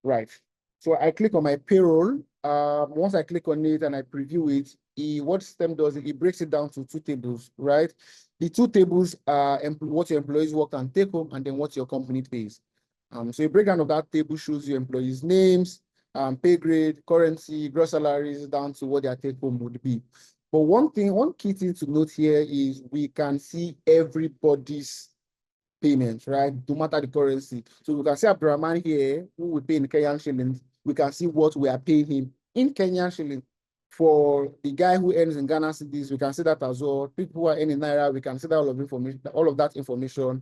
[SPEAKER 4] Right. So I click on my payroll. Once I click on it and I preview it, what system does it breaks it down to two tables, right? The two tables are what your employees work and take home, and then what your company pays. So a breakdown of that table shows your employees' names, pay grade, currency, gross salaries, down to what their take home would be. But one key thing to note here is we can see everybody's payments, right? No matter the currency. So we can see Abdurrahman here, who we pay in Kenyan shillings. We can see what we are paying him in Kenyan shillings. For the guy who earns in Ghana cedis, we can see that as well. People who are earning Naira, we can see that all of that information.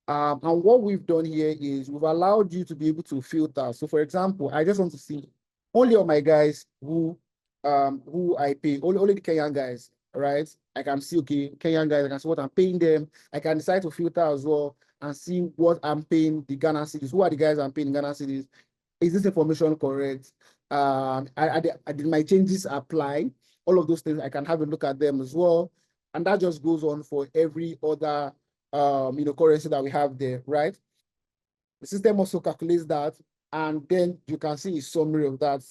[SPEAKER 4] And what we've done here is we've allowed you to be able to filter. So for example, I just want to see only of my guys who I pay, only the Kenyan guys, right? I can see, okay, Kenyan guys, I can see what I'm paying them. I can decide to filter as well and see what I'm paying the Ghana cedis. Who are the guys I'm paying Ghana cedis? Is this information correct? Did my changes apply? All of those things, I can have a look at them as well. And that just goes on for every other currency that we have there, right? The system also calculates that, and then you can see a summary of that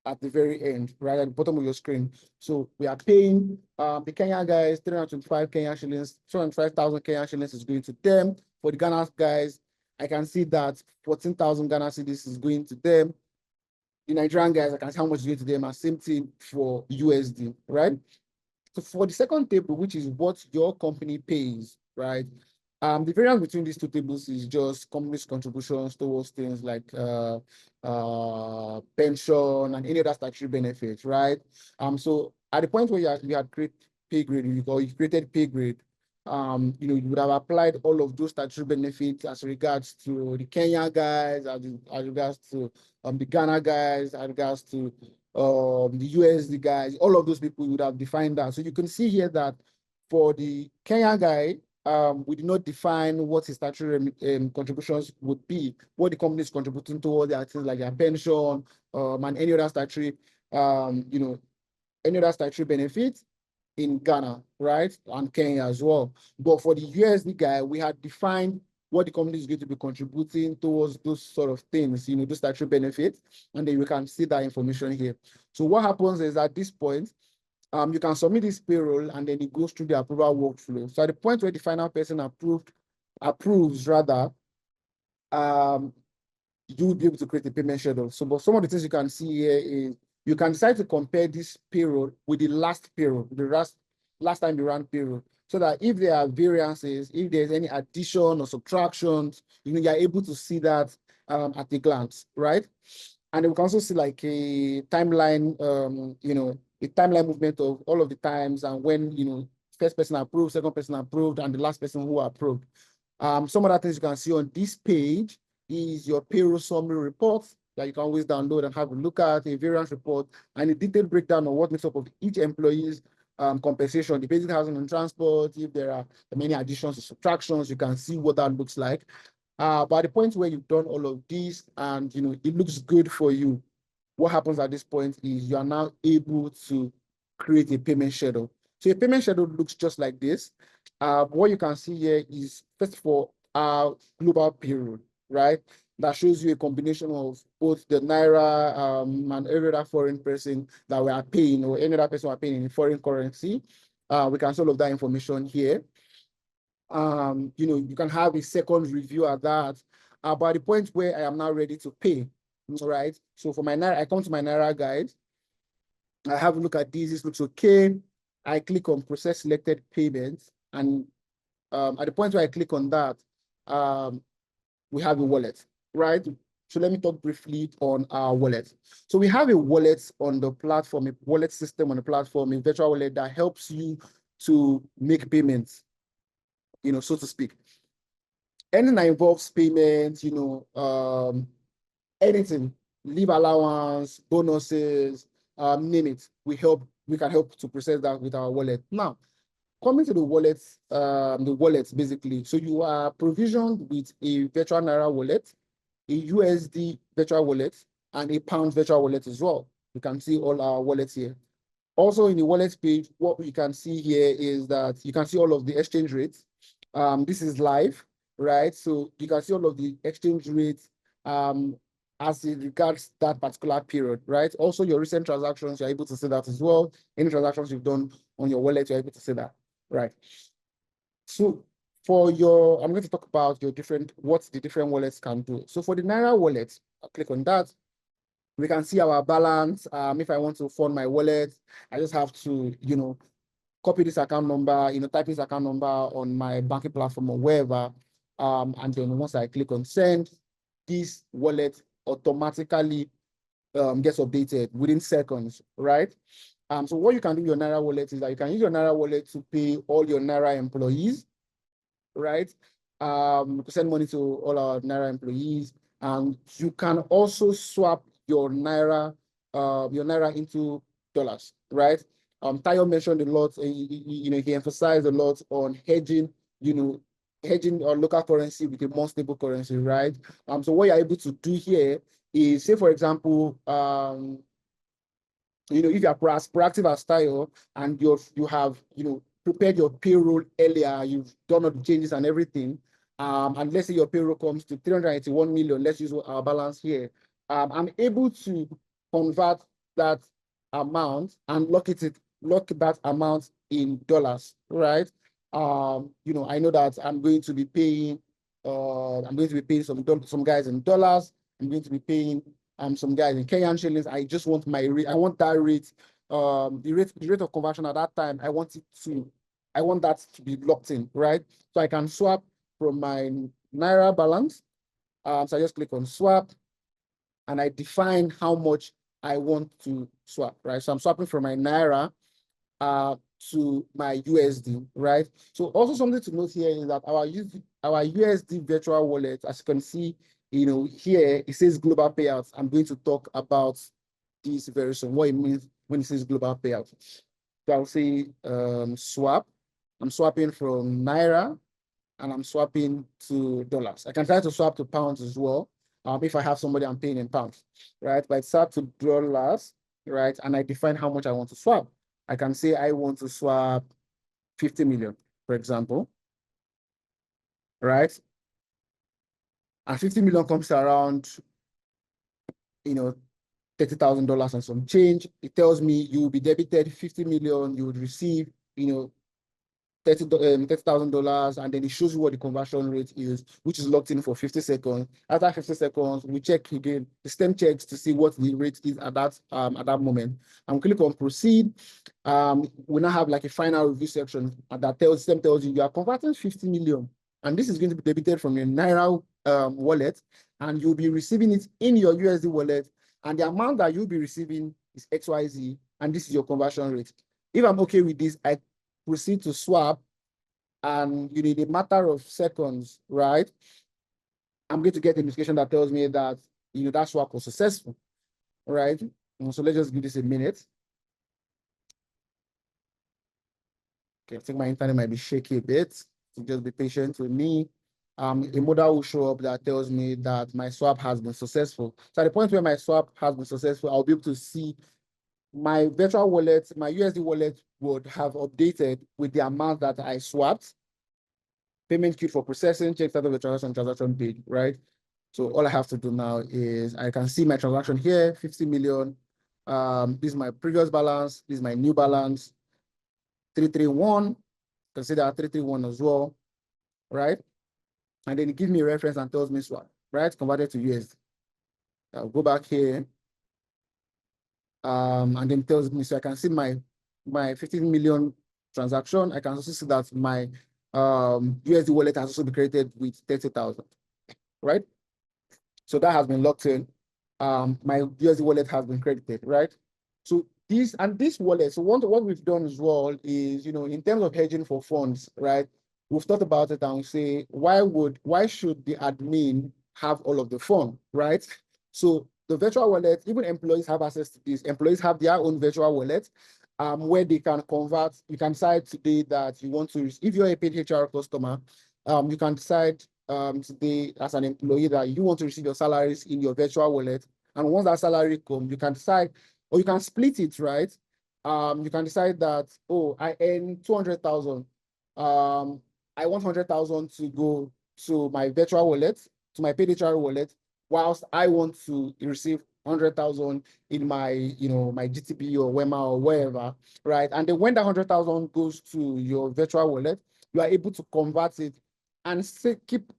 [SPEAKER 4] at the very end, right at the bottom of your screen. So we are paying the Kenyan guys 325 Kenyan shillings, 205,000 Kenyan shillings is going to them. For the Ghana guys, I can see that 14,000 Ghana cedis is going to them. The Nigerian guys, I can see how much is going to them, and same thing for USD, right? So for the second table, which is what your company pays, right? The variance between these two tables is just company's contributions towards things like pension and any other statutory benefits, right? So at the point where you had created pay grade, or you created pay grade, you would have applied all of those statutory benefits as regards to the Kenya guys, as regards to the Ghana guys, as regards to the USD guys, all of those people would have defined that. So you can see here that for the Kenya guy, we did not define what his statutory contributions would be, what the company is contributing towards their things like their pension, and any other statutory, any other statutory benefits in Ghana, right? And Kenya as well. But for the USD guy, we had defined what the company is going to be contributing towards those sort of things, those statutory benefits, and then you can see that information here. So what happens is at this point, you can submit this payroll and then it goes through the approval workflow. So at the point where the final person approves rather, you will be able to create a payment schedule. So, but some of the things you can see here is you can decide to compare this payroll with the last payroll, the last time you ran payroll, so that if there are variances, if there's any addition or subtractions, you're able to see that at a glance, right? And we can also see like a timeline, a timeline movement of all of the times and when, first person approved, second person approved, and the last person who approved. Some other things you can see on this page is your payroll summary report that you can always download and have a look at, a variance report, and a detailed breakdown of what makes up of each employee's compensation, the basic housing and transport. If there are many additions or subtractions, you can see what that looks like. But at the point where you've done all of this and it looks good for you, what happens at this point is you are now able to create a payment schedule. So a payment schedule looks just like this. What you can see here is, first of all, our global payroll, right? That shows you a combination of both the Naira and every other foreign person that we are paying, or any other person we are paying in foreign currency. We can see all of that information here. You can have a second review at that. But at the point where I am now ready to pay, right? So for my Naira, I come to my Naira guide. I have a look at this looks okay. I click on process selected payments, and at the point where I click on that, we have a wallet, right? So let me talk briefly on our wallet. So we have a wallet on the platform, a wallet system on the platform, a virtual wallet that helps you to make payments, so to speak. Anything that involves payments, anything, leave allowance, bonuses, name it, we can help to process that with our wallet. Now, coming to the wallets basically. So you are provisioned with a virtual Naira wallet, a USD virtual wallet, and a pound virtual wallet as well. You can see all our wallets here. Also in the wallet page, what we can see here is that you can see all of the exchange rates. This is live, right? So you can see all of the exchange rates as it regards that particular period, right? Also your recent transactions, you're able to see that as well. Any transactions you've done on your wallet, you're able to see that, right? So for your, I'm going to talk about your different, what the different wallets can do. So for the Naira wallet, I'll click on that. We can see our balance. If I want to fund my wallet, I just have to, copy this account number, type this account number on my banking platform or wherever. And then once I click on send, this wallet automatically gets updated within seconds, right? So what you can do with your Naira wallet is that you can use your Naira wallet to pay all your Naira employees, right? To send money to all our Naira employees. And you can also swap your Naira into dollars, right? Tayo mentioned a lot, he emphasized a lot on hedging, hedging our local currency with a more stable currency, right? So what you're able to do here is, say, for example, if you're as proactive as Tayo and you have, prepared your payroll earlier, you've done all the changes and everything, and let's say your payroll comes to 381 million, let's use our balance here. I'm able to convert that amount and lock that amount in dollars, right? I know that I'm going to be paying some guys in dollars. I'm going to be paying some guys in Kenyan shillings. I just want I want that rate, the rate of conversion at that time. I want that to be locked in, right? So I can swap from my Naira balance. So I just click on swap and I define how much I want to swap, right? So I'm swapping from my Naira to my USD, right? So also something to note here is that our USD virtual wallet, as you can see, here it says global payouts. I'm going to talk about this very soon, what it means when it says global payouts. So I'll say swap. I'm swapping from Naira and I'm swapping to dollars. I can try to swap to pounds as well, if I have somebody I'm paying in pounds, right? But I swap to dollars, right? And I define how much I want to swap. I can say I want to swap 50 million, for example, right? And 50 million comes to around, $30,000 and some change. It tells me you will be debited 50 million, you would receive, $30,000, and then it shows you what the conversion rate is, which is locked in for 50 seconds. After 50 seconds, we check again, the system checks to see what the rate is at that moment. And click on proceed. We now have like a final review section that system tells you are converting 50 million, and this is going to be debited from your Naira wallet, and you'll be receiving it in your USD wallet, and the amount that you'll be receiving is XYZ, and this is your conversion rate. If I'm okay with this, I proceed to swap, and in a matter of seconds, right, I'm going to get a notification that tells me that that swap was successful, right? So let's just give this a minute. Okay, I think my internet might be shaky a bit, so just be patient with me. A modal will show up that tells me that my swap has been successful. So at the point where my swap has been successful, I'll be able to see my virtual wallet, my USD wallet would have updated with the amount that I swapped. Payment queued for processing, check out of the transaction page, right? So all I have to do now is I can see my transaction here, 50 million. This is my previous balance. This is my new balance, 331. Consider 331 as well, right? And then it gives me a reference and tells me swap, right? Converted to USD. I'll go back here. And then tells me, so I can see my 15 million transaction. I can also see that my USD wallet has also been created with 30,000, right? So that has been locked in. My USD wallet has been credited, right? So this wallet, so what we've done as well is, in terms of hedging for funds, right? We've thought about it and we say, why should the admin have all of the fund, right? So the virtual wallet, even employees have access to this. Employees have their own virtual wallet, where they can convert. You can decide today that you want to, if you're a paid HR customer, you can decide today as an employee that you want to receive your salaries in your virtual wallet. And once that salary comes, you can decide, or you can split it, right? You can decide that, oh, I earn 200,000. I want 100,000 to go to my virtual wallet, to my PayHR wallet, whilst I want to receive 100,000 in my, my GTP or Wema or wherever, right? And then when that 100,000 goes to your virtual wallet, you are able to convert it and keep,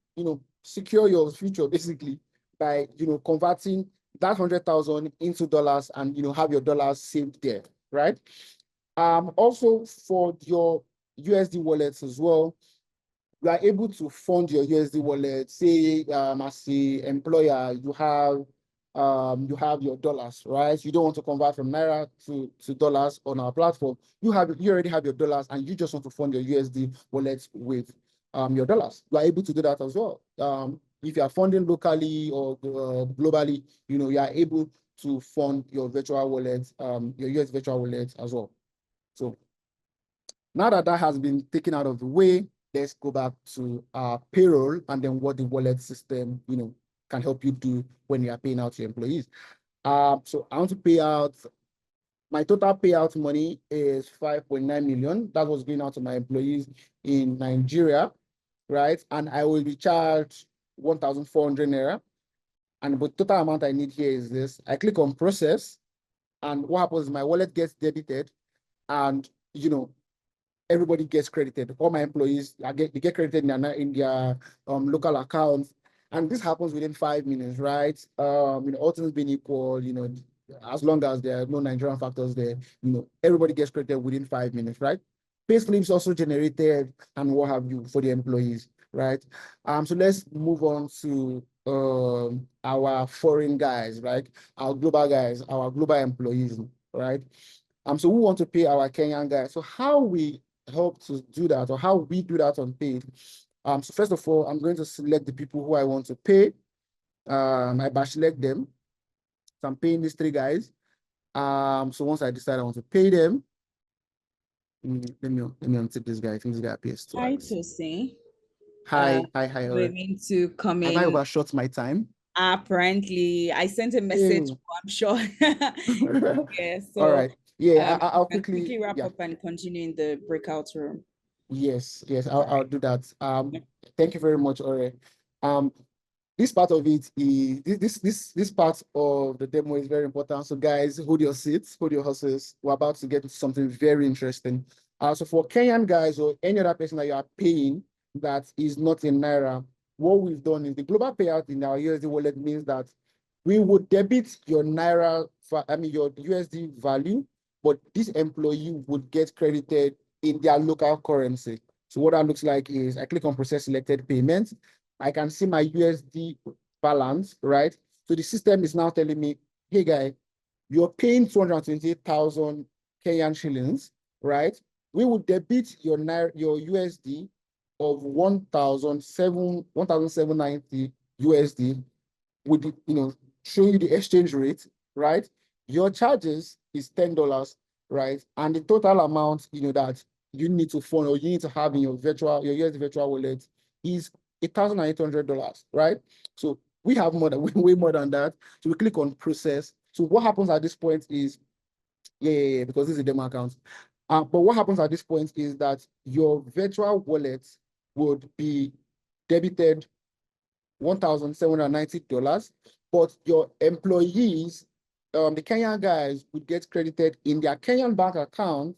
[SPEAKER 4] secure your future basically by, converting that 100,000 into dollars and, have your dollars saved there, right? Also for your USD wallets as well, you are able to fund your USD wallet. Say, as a employer, you have your dollars, right? You don't want to convert from naira to dollars on our platform. You already have your dollars, and you just want to fund your USD wallet with your dollars. You are able to do that as well. If you are funding locally or globally, you are able to fund your virtual wallet, your US virtual wallet as well. So now that has been taken out of the way, let's go back to payroll and then what the wallet system, can help you do when you are paying out your employees. So I want to pay out, my total payout money is 5.9 million. That was going out to my employees in Nigeria, right? And I will be charged 1,400 naira. And the total amount I need here is this. I click on process, and what happens is my wallet gets debited, and everybody gets credited. All my employees they get credited in their local accounts, and this happens within 5 minutes, right? All things being equal, as long as there are no Nigerian factors there, everybody gets credited within 5 minutes, right? Pay slips also generated and what have you for the employees, right? So let's move on to our foreign guys, right? Our global guys, our global employees, right? So we want to pay our Kenyan guys. So how we help to do that, or how we do that on Paid. So first of all, I'm going to select the people who I want to pay. I bash select them. So I'm paying these 3 guys. So once I decide I want to pay them, let me untick this guy. I think this guy appears twice.
[SPEAKER 2] Hi, Tosin.
[SPEAKER 4] Hi.
[SPEAKER 2] Waiting to come in.
[SPEAKER 4] Have I overshot my time?
[SPEAKER 2] Apparently, I sent a message. I'm sure. Yeah. So
[SPEAKER 4] all right. Yeah, I'll quickly
[SPEAKER 2] wrap up and continue in the breakout room.
[SPEAKER 4] Yes, I'll do that. Thank you very much, Ore. This part of it is this part of the demo is very important. So guys, hold your seats, hold your horses. We're about to get into something very interesting. So for Kenyan guys or any other person that you are paying that is not in Naira, what we've done is the global payout in our USD wallet means that we would debit your Naira, your USD value, but this employee would get credited in their local currency. So what that looks like is I click on process selected payments. I can see my USD balance, right? So the system is now telling me, hey guy, you're paying 228,000 Kenyan shillings, right? We will debit your USD of 1,790 USD with show you the exchange rate, right? Your charges is $10, right? And the total amount that you need to fund or you need to have in your USD virtual wallet is $1,800, right? So we have way more than that. So we click on process. So what happens at this point is, because this is a demo account. But what happens at this point is that your virtual wallet would be debited $1,790, but your employees, the Kenyan guys, would get credited in their Kenyan bank account,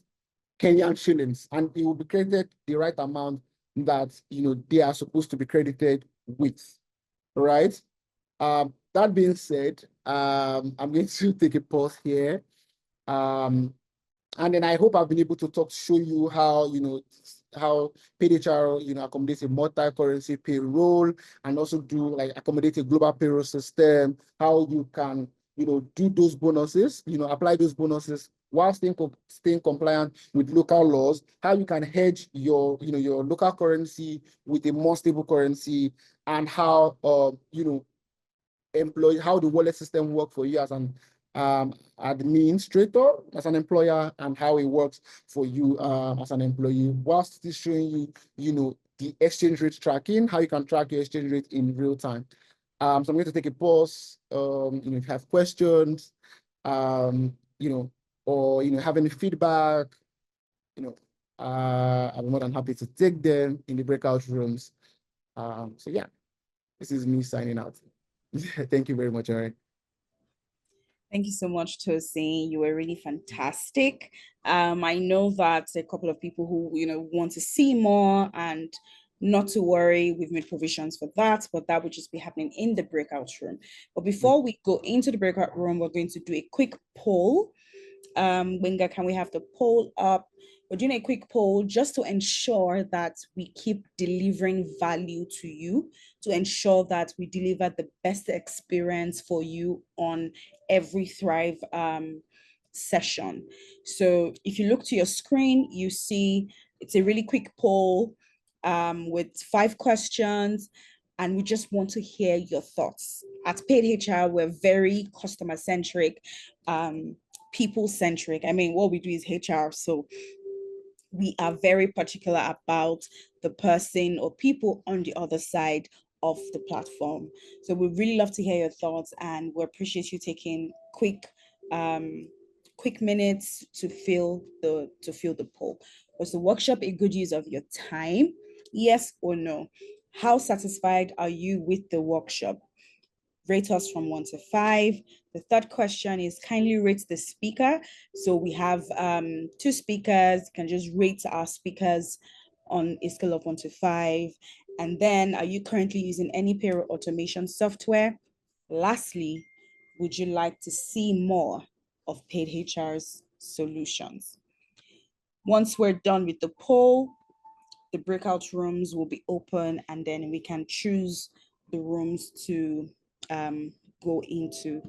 [SPEAKER 4] Kenyan shillings, and it will be credited the right amount that they are supposed to be credited with, right? That being said, I'm going to take a pause here. And then I hope I've been able to show you how, how PayHR, accommodates a multi-currency payroll and also do accommodate a global payroll system, how you can, do those bonuses, apply those bonuses while staying compliant with local laws, how you can hedge your, your local currency with a more stable currency, and how, how the wallet system work for you as an administrator, as an employer, and how it works for you as an employee, whilst still showing you, the exchange rate tracking, how you can track your exchange rate in real time. So I'm going to take a pause. If you have questions, or have any feedback, I'm more than happy to take them in the breakout rooms. So yeah, this is me signing out. Thank you very much, Aaron.
[SPEAKER 2] Thank you so much, Tosin. You were really fantastic. I know that a couple of people who want to see more, and not to worry, we've made provisions for that, but that would just be happening in the breakout room. But before we go into the breakout room, we're going to do a quick poll. Wenga, can we have the poll up? We're doing a quick poll just to ensure that we keep delivering value to you, to ensure that we deliver the best experience for you on every Thrive session. So if you look to your screen, you see it's a really quick poll with 5 questions, and we just want to hear your thoughts. At Paid HR, we're very customer-centric, people-centric. I mean, what we do is HR, so we are very particular about the person or people on the other side of the platform. So we really love to hear your thoughts, and we appreciate you taking quick minutes to fill the poll. Was the workshop a good use of your time? Yes or no? How satisfied are you with the workshop? Rate us from 1 to 5. The third question is kindly rate the speaker. So we have 2 speakers. You can just rate our speakers on a scale of 1 to 5. And then, are you currently using any payroll automation software? Lastly, would you like to see more of Paid HR's solutions? Once we're done with the poll, the breakout rooms will be open, and then we can choose the rooms to go into.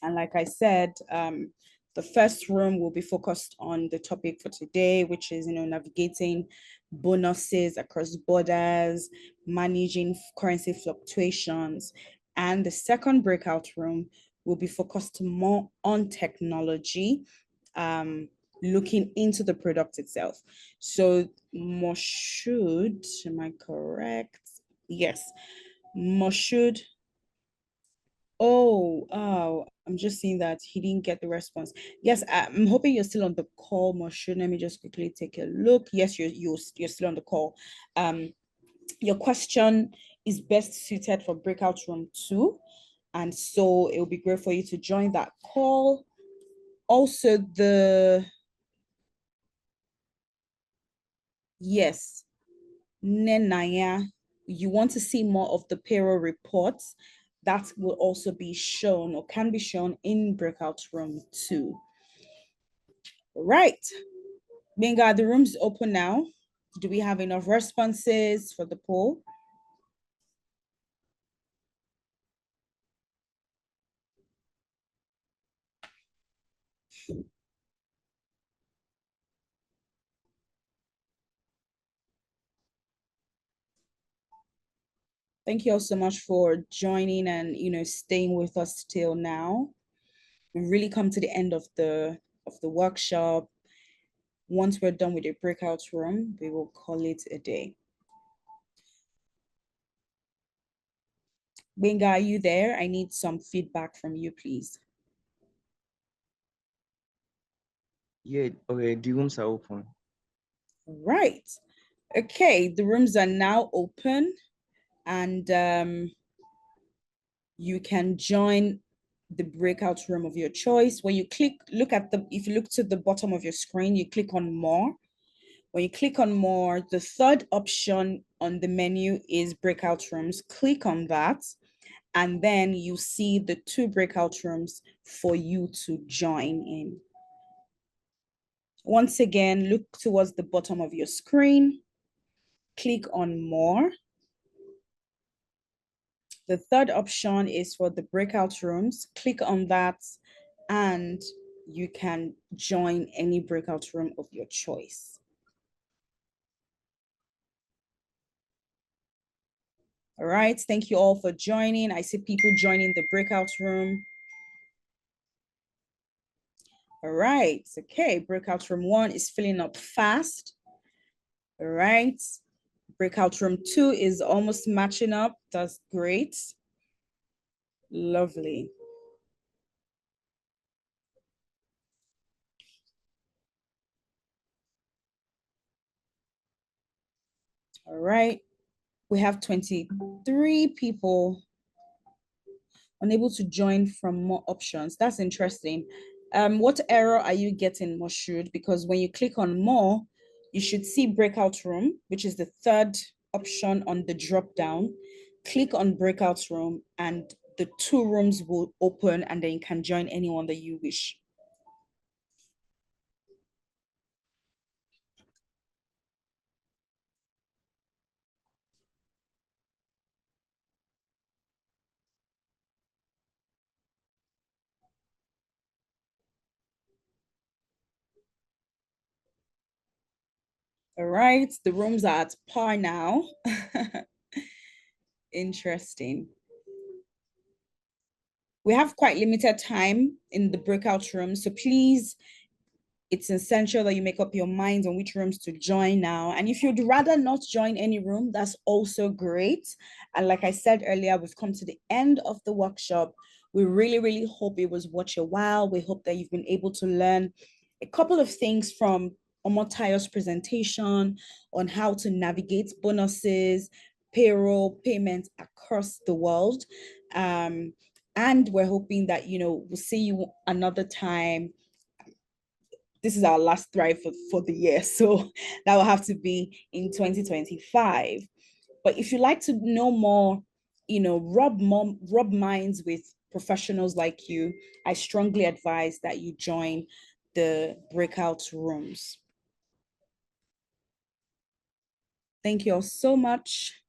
[SPEAKER 2] And like I said, the first room will be focused on the topic for today, which is navigating bonuses across borders, managing currency fluctuations. And the second breakout room will be focused more on technology, looking into the product itself. So Moshood, am I correct? Yes, Moshood. Oh, I'm just seeing that he didn't get the response. Yes, I'm hoping you're still on the call, Moshood. Let me just quickly take a look. Yes, you're still on the call. Your question is best suited for breakout room 2, and so it will be great for you to join that call. Also, yes, Nenaya, you want to see more of the payroll reports, that will also be shown or can be shown in breakout room 2. Right. Benga, the room's open now. Do we have enough responses for the poll? Thank you all so much for joining and staying with us till now. We've really come to the end of the workshop. Once we're done with the breakout room, we will call it a day. Benga, are you there? I need some feedback from you, please.
[SPEAKER 5] Yeah, okay, the rooms are open.
[SPEAKER 2] Right. Okay, the rooms are now open, and you can join the breakout room of your choice. When you if you look to the bottom of your screen, you click on more. When you click on more, the third option on the menu is breakout rooms. Click on that, and then you see the 2 breakout rooms for you to join in. Once again, look towards the bottom of your screen, click on more. The third option is for the breakout rooms. Click on that, and you can join any breakout room of your choice. All right, thank you all for joining. I see people joining the breakout room. All right, okay, breakout room 1 is filling up fast. All right, breakout room 2 is almost matching up. That's great. Lovely. All right. We have 23 people unable to join from more options. That's interesting. What error are you getting, Moshood? Because when you click on more, you should see breakout room, which is the third option on the drop down. Click on breakout room and the two rooms will open and then you can join anyone that you wish. All right, the rooms are at par now. Interesting. We have quite limited time in the breakout room, so please, it's essential that you make up your mind on which rooms to join now. And if you'd rather not join any room, that's also great. And like I said earlier, we've come to the end of the workshop. We really, really hope it was worth your while. We hope that you've been able to learn a couple of things from Omotayo's presentation on how to navigate bonuses, payroll, payments across the world. And we're hoping that, we'll see you another time. This is our last Thrive for the year. So that will have to be in 2025. But if you'd like to know more, rub minds with professionals like you, I strongly advise that you join the breakout rooms. Thank you all so much.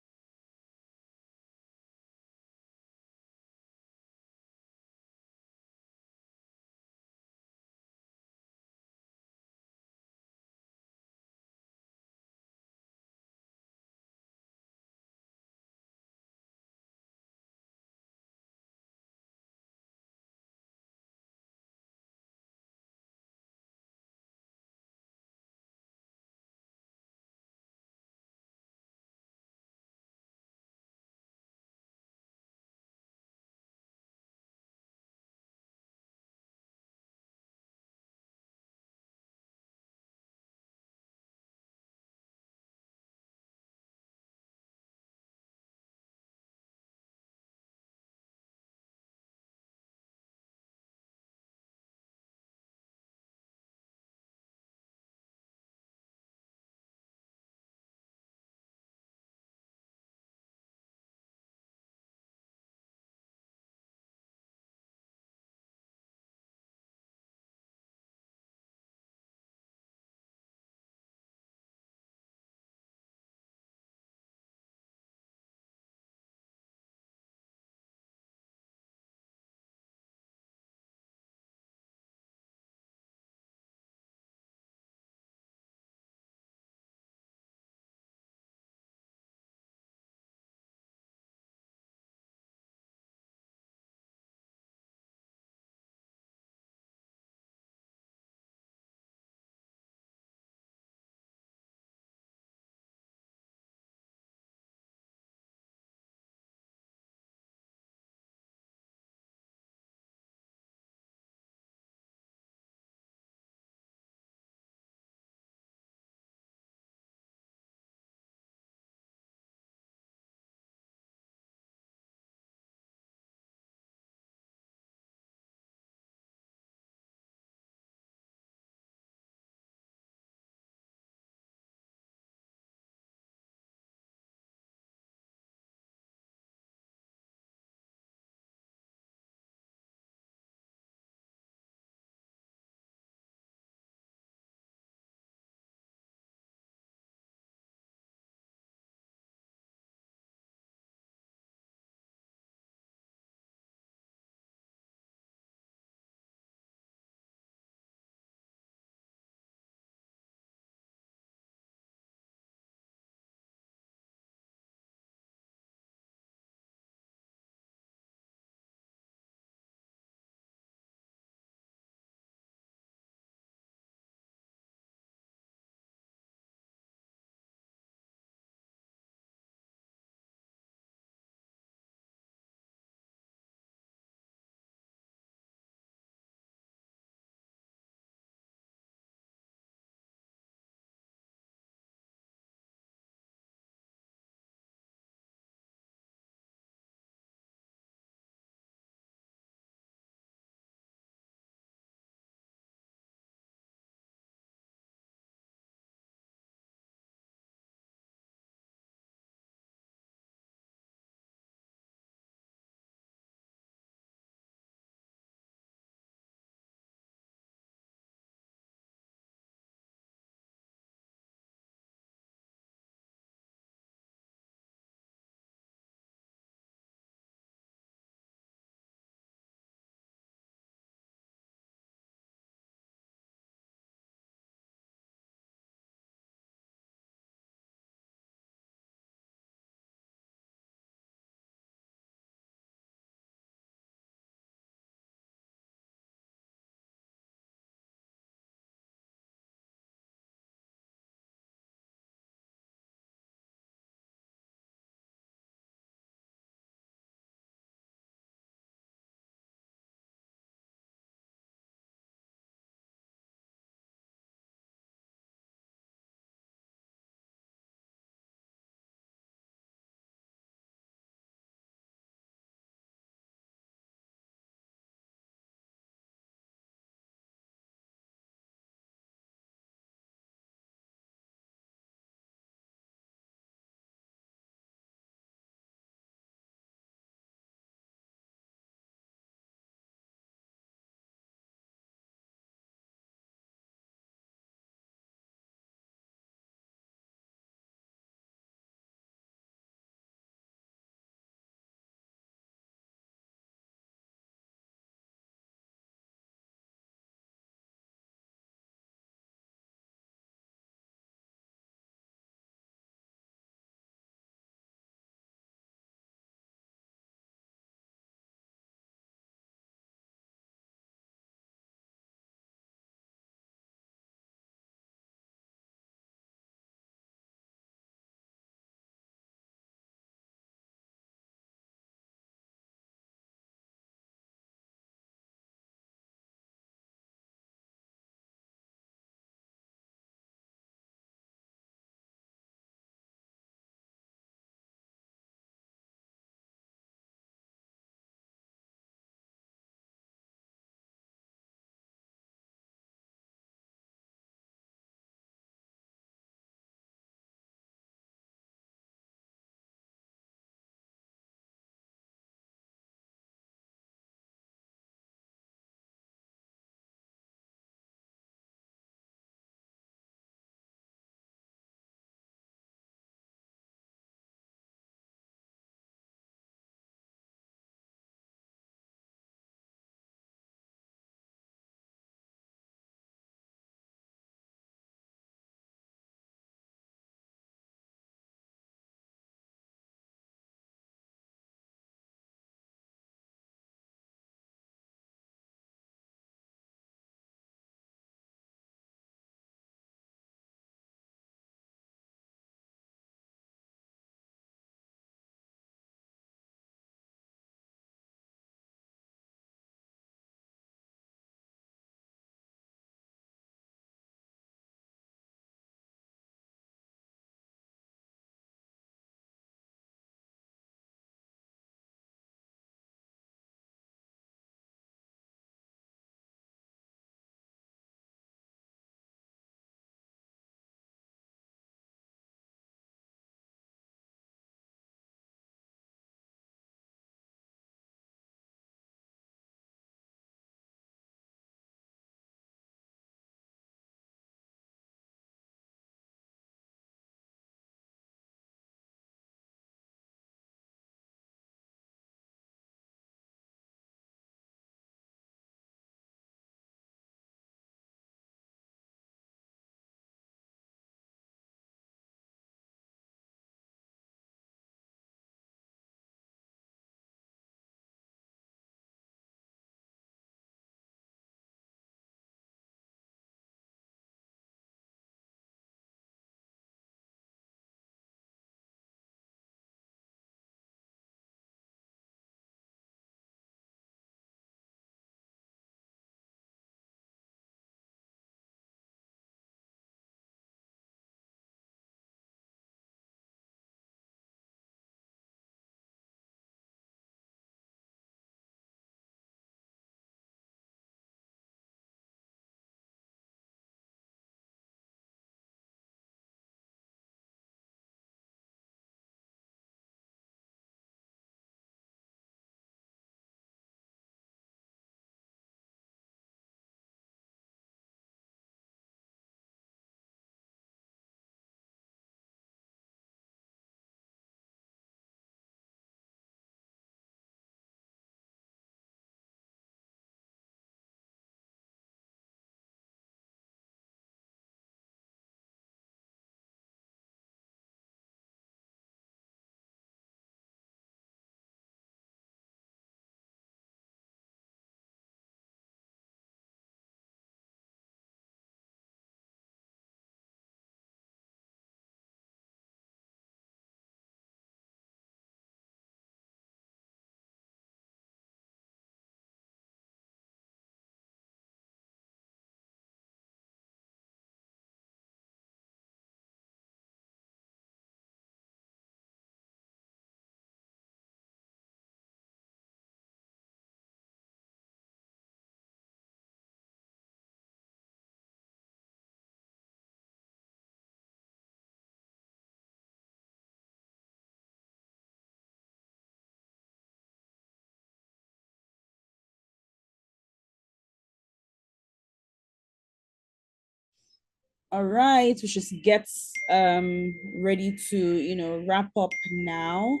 [SPEAKER 2] All right, we should get ready to wrap up now.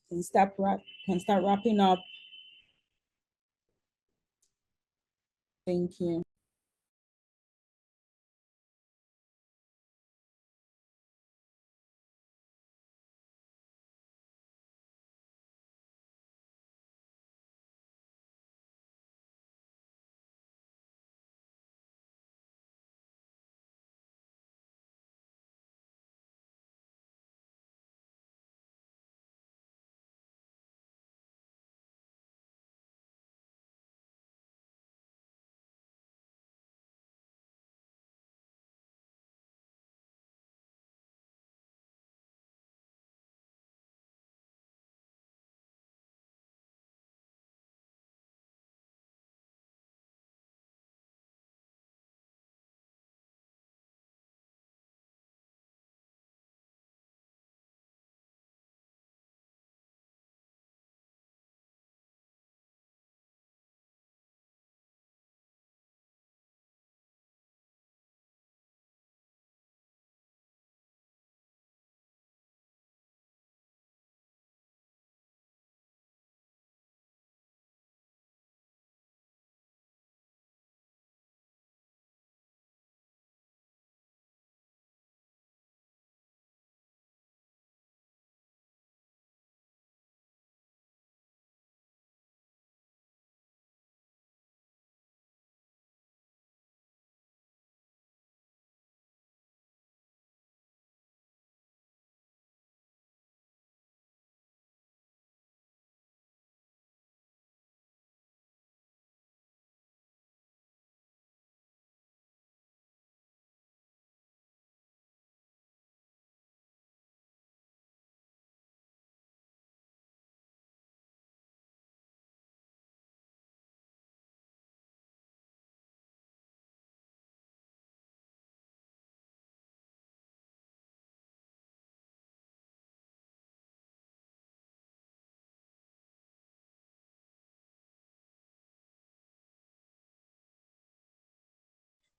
[SPEAKER 2] Can start wrapping up. Thank you.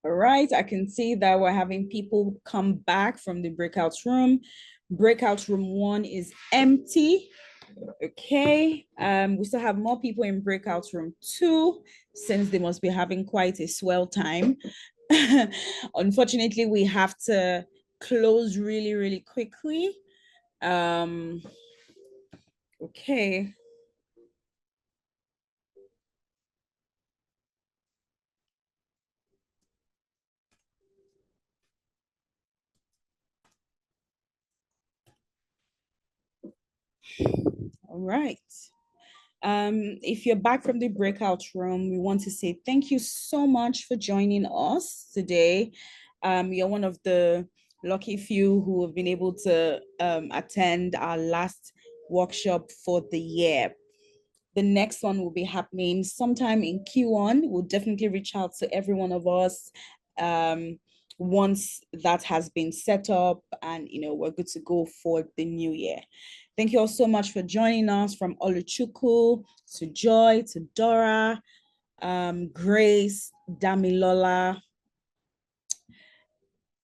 [SPEAKER 2] All right, I can see that we're having people come back from the breakout room. Breakout room 1 is empty. Okay, we still have more people in breakout room 2 since they must be having quite a swell time. Unfortunately, we have to close really, really quickly. Okay. All right. If you're back from the breakout room, we want to say thank you so much for joining us today. You're one of the lucky few who have been able to attend our last workshop for the year. The next one will be happening sometime in Q1. We'll definitely reach out to every one of us once that has been set up and we're good to go for the new year. Thank you all so much for joining us, from Oluchuku to Joy to Dora, Grace, Damilola,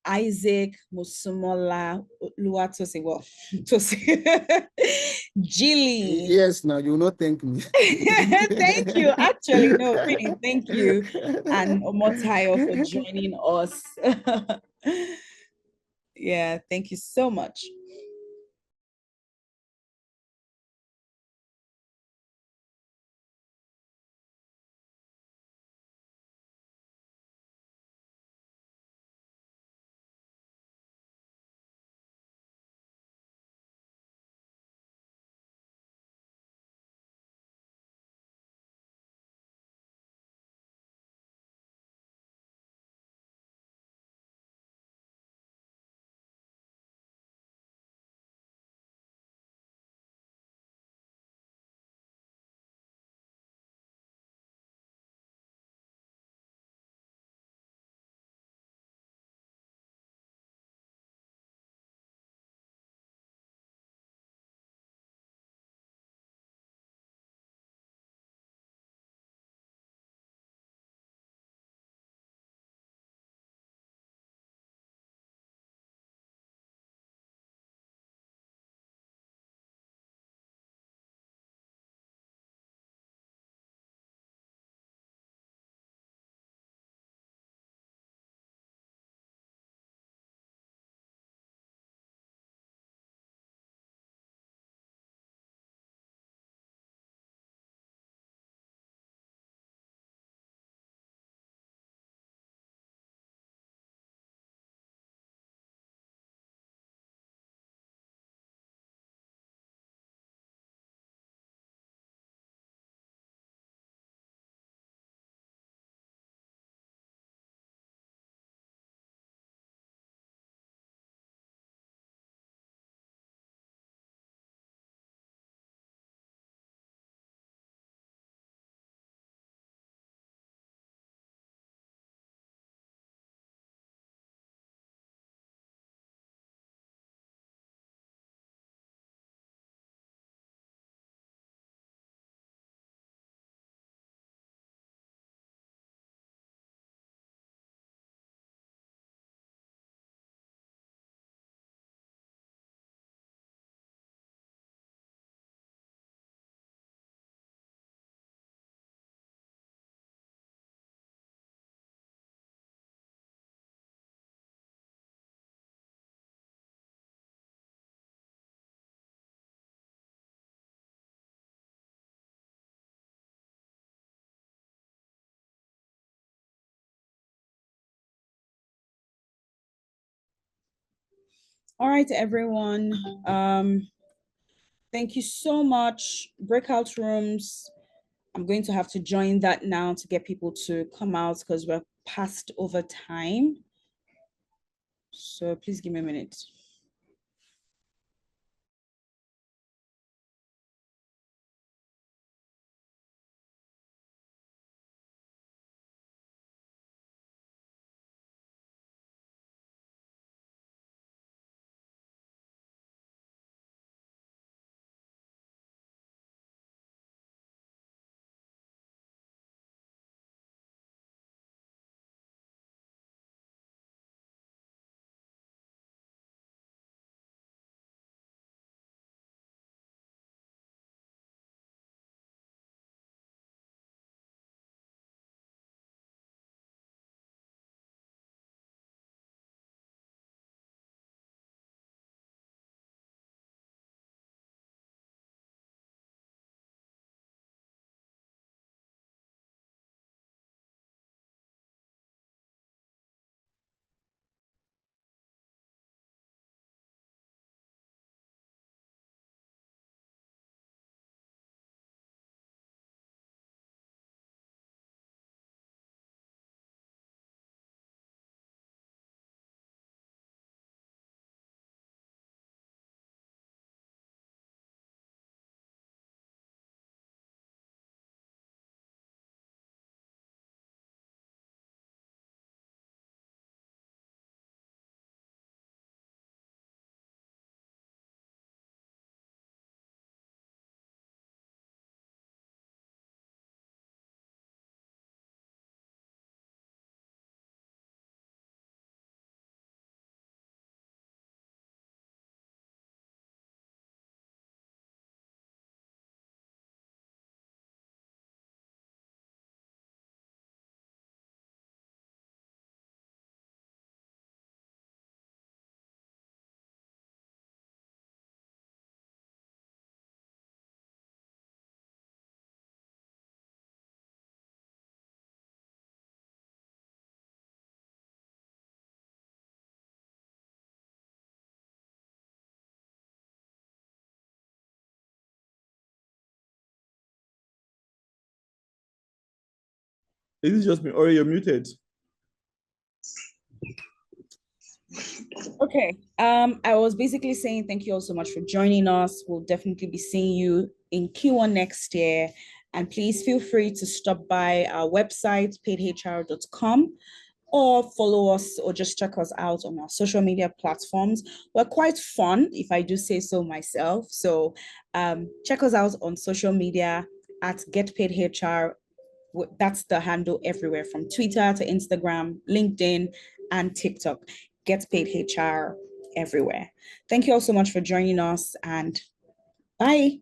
[SPEAKER 2] Isaac, Musumola, Luatose, well, Jilly.
[SPEAKER 4] Yes, now you will not thank me.
[SPEAKER 2] Thank you. Actually, no, really, thank you. And Omotayo for joining us. Yeah, thank you so much. All right, everyone. Thank you so much. Breakout rooms. I'm going to have to join that now to get people to come out because we're past over time. So please give me a minute.
[SPEAKER 1] Is it just me or you're muted?
[SPEAKER 2] Okay. I was basically saying thank you all so much for joining us. We'll definitely be seeing you in Q1 next year. And please feel free to stop by our website, paidhr.com, or follow us or just check us out on our social media platforms. We're quite fun, if I do say so myself. So check us out on social media at Get Paid HR. That's the handle everywhere from Twitter to Instagram, LinkedIn, and TikTok. Get Paid HR everywhere. Thank you all so much for joining us and bye.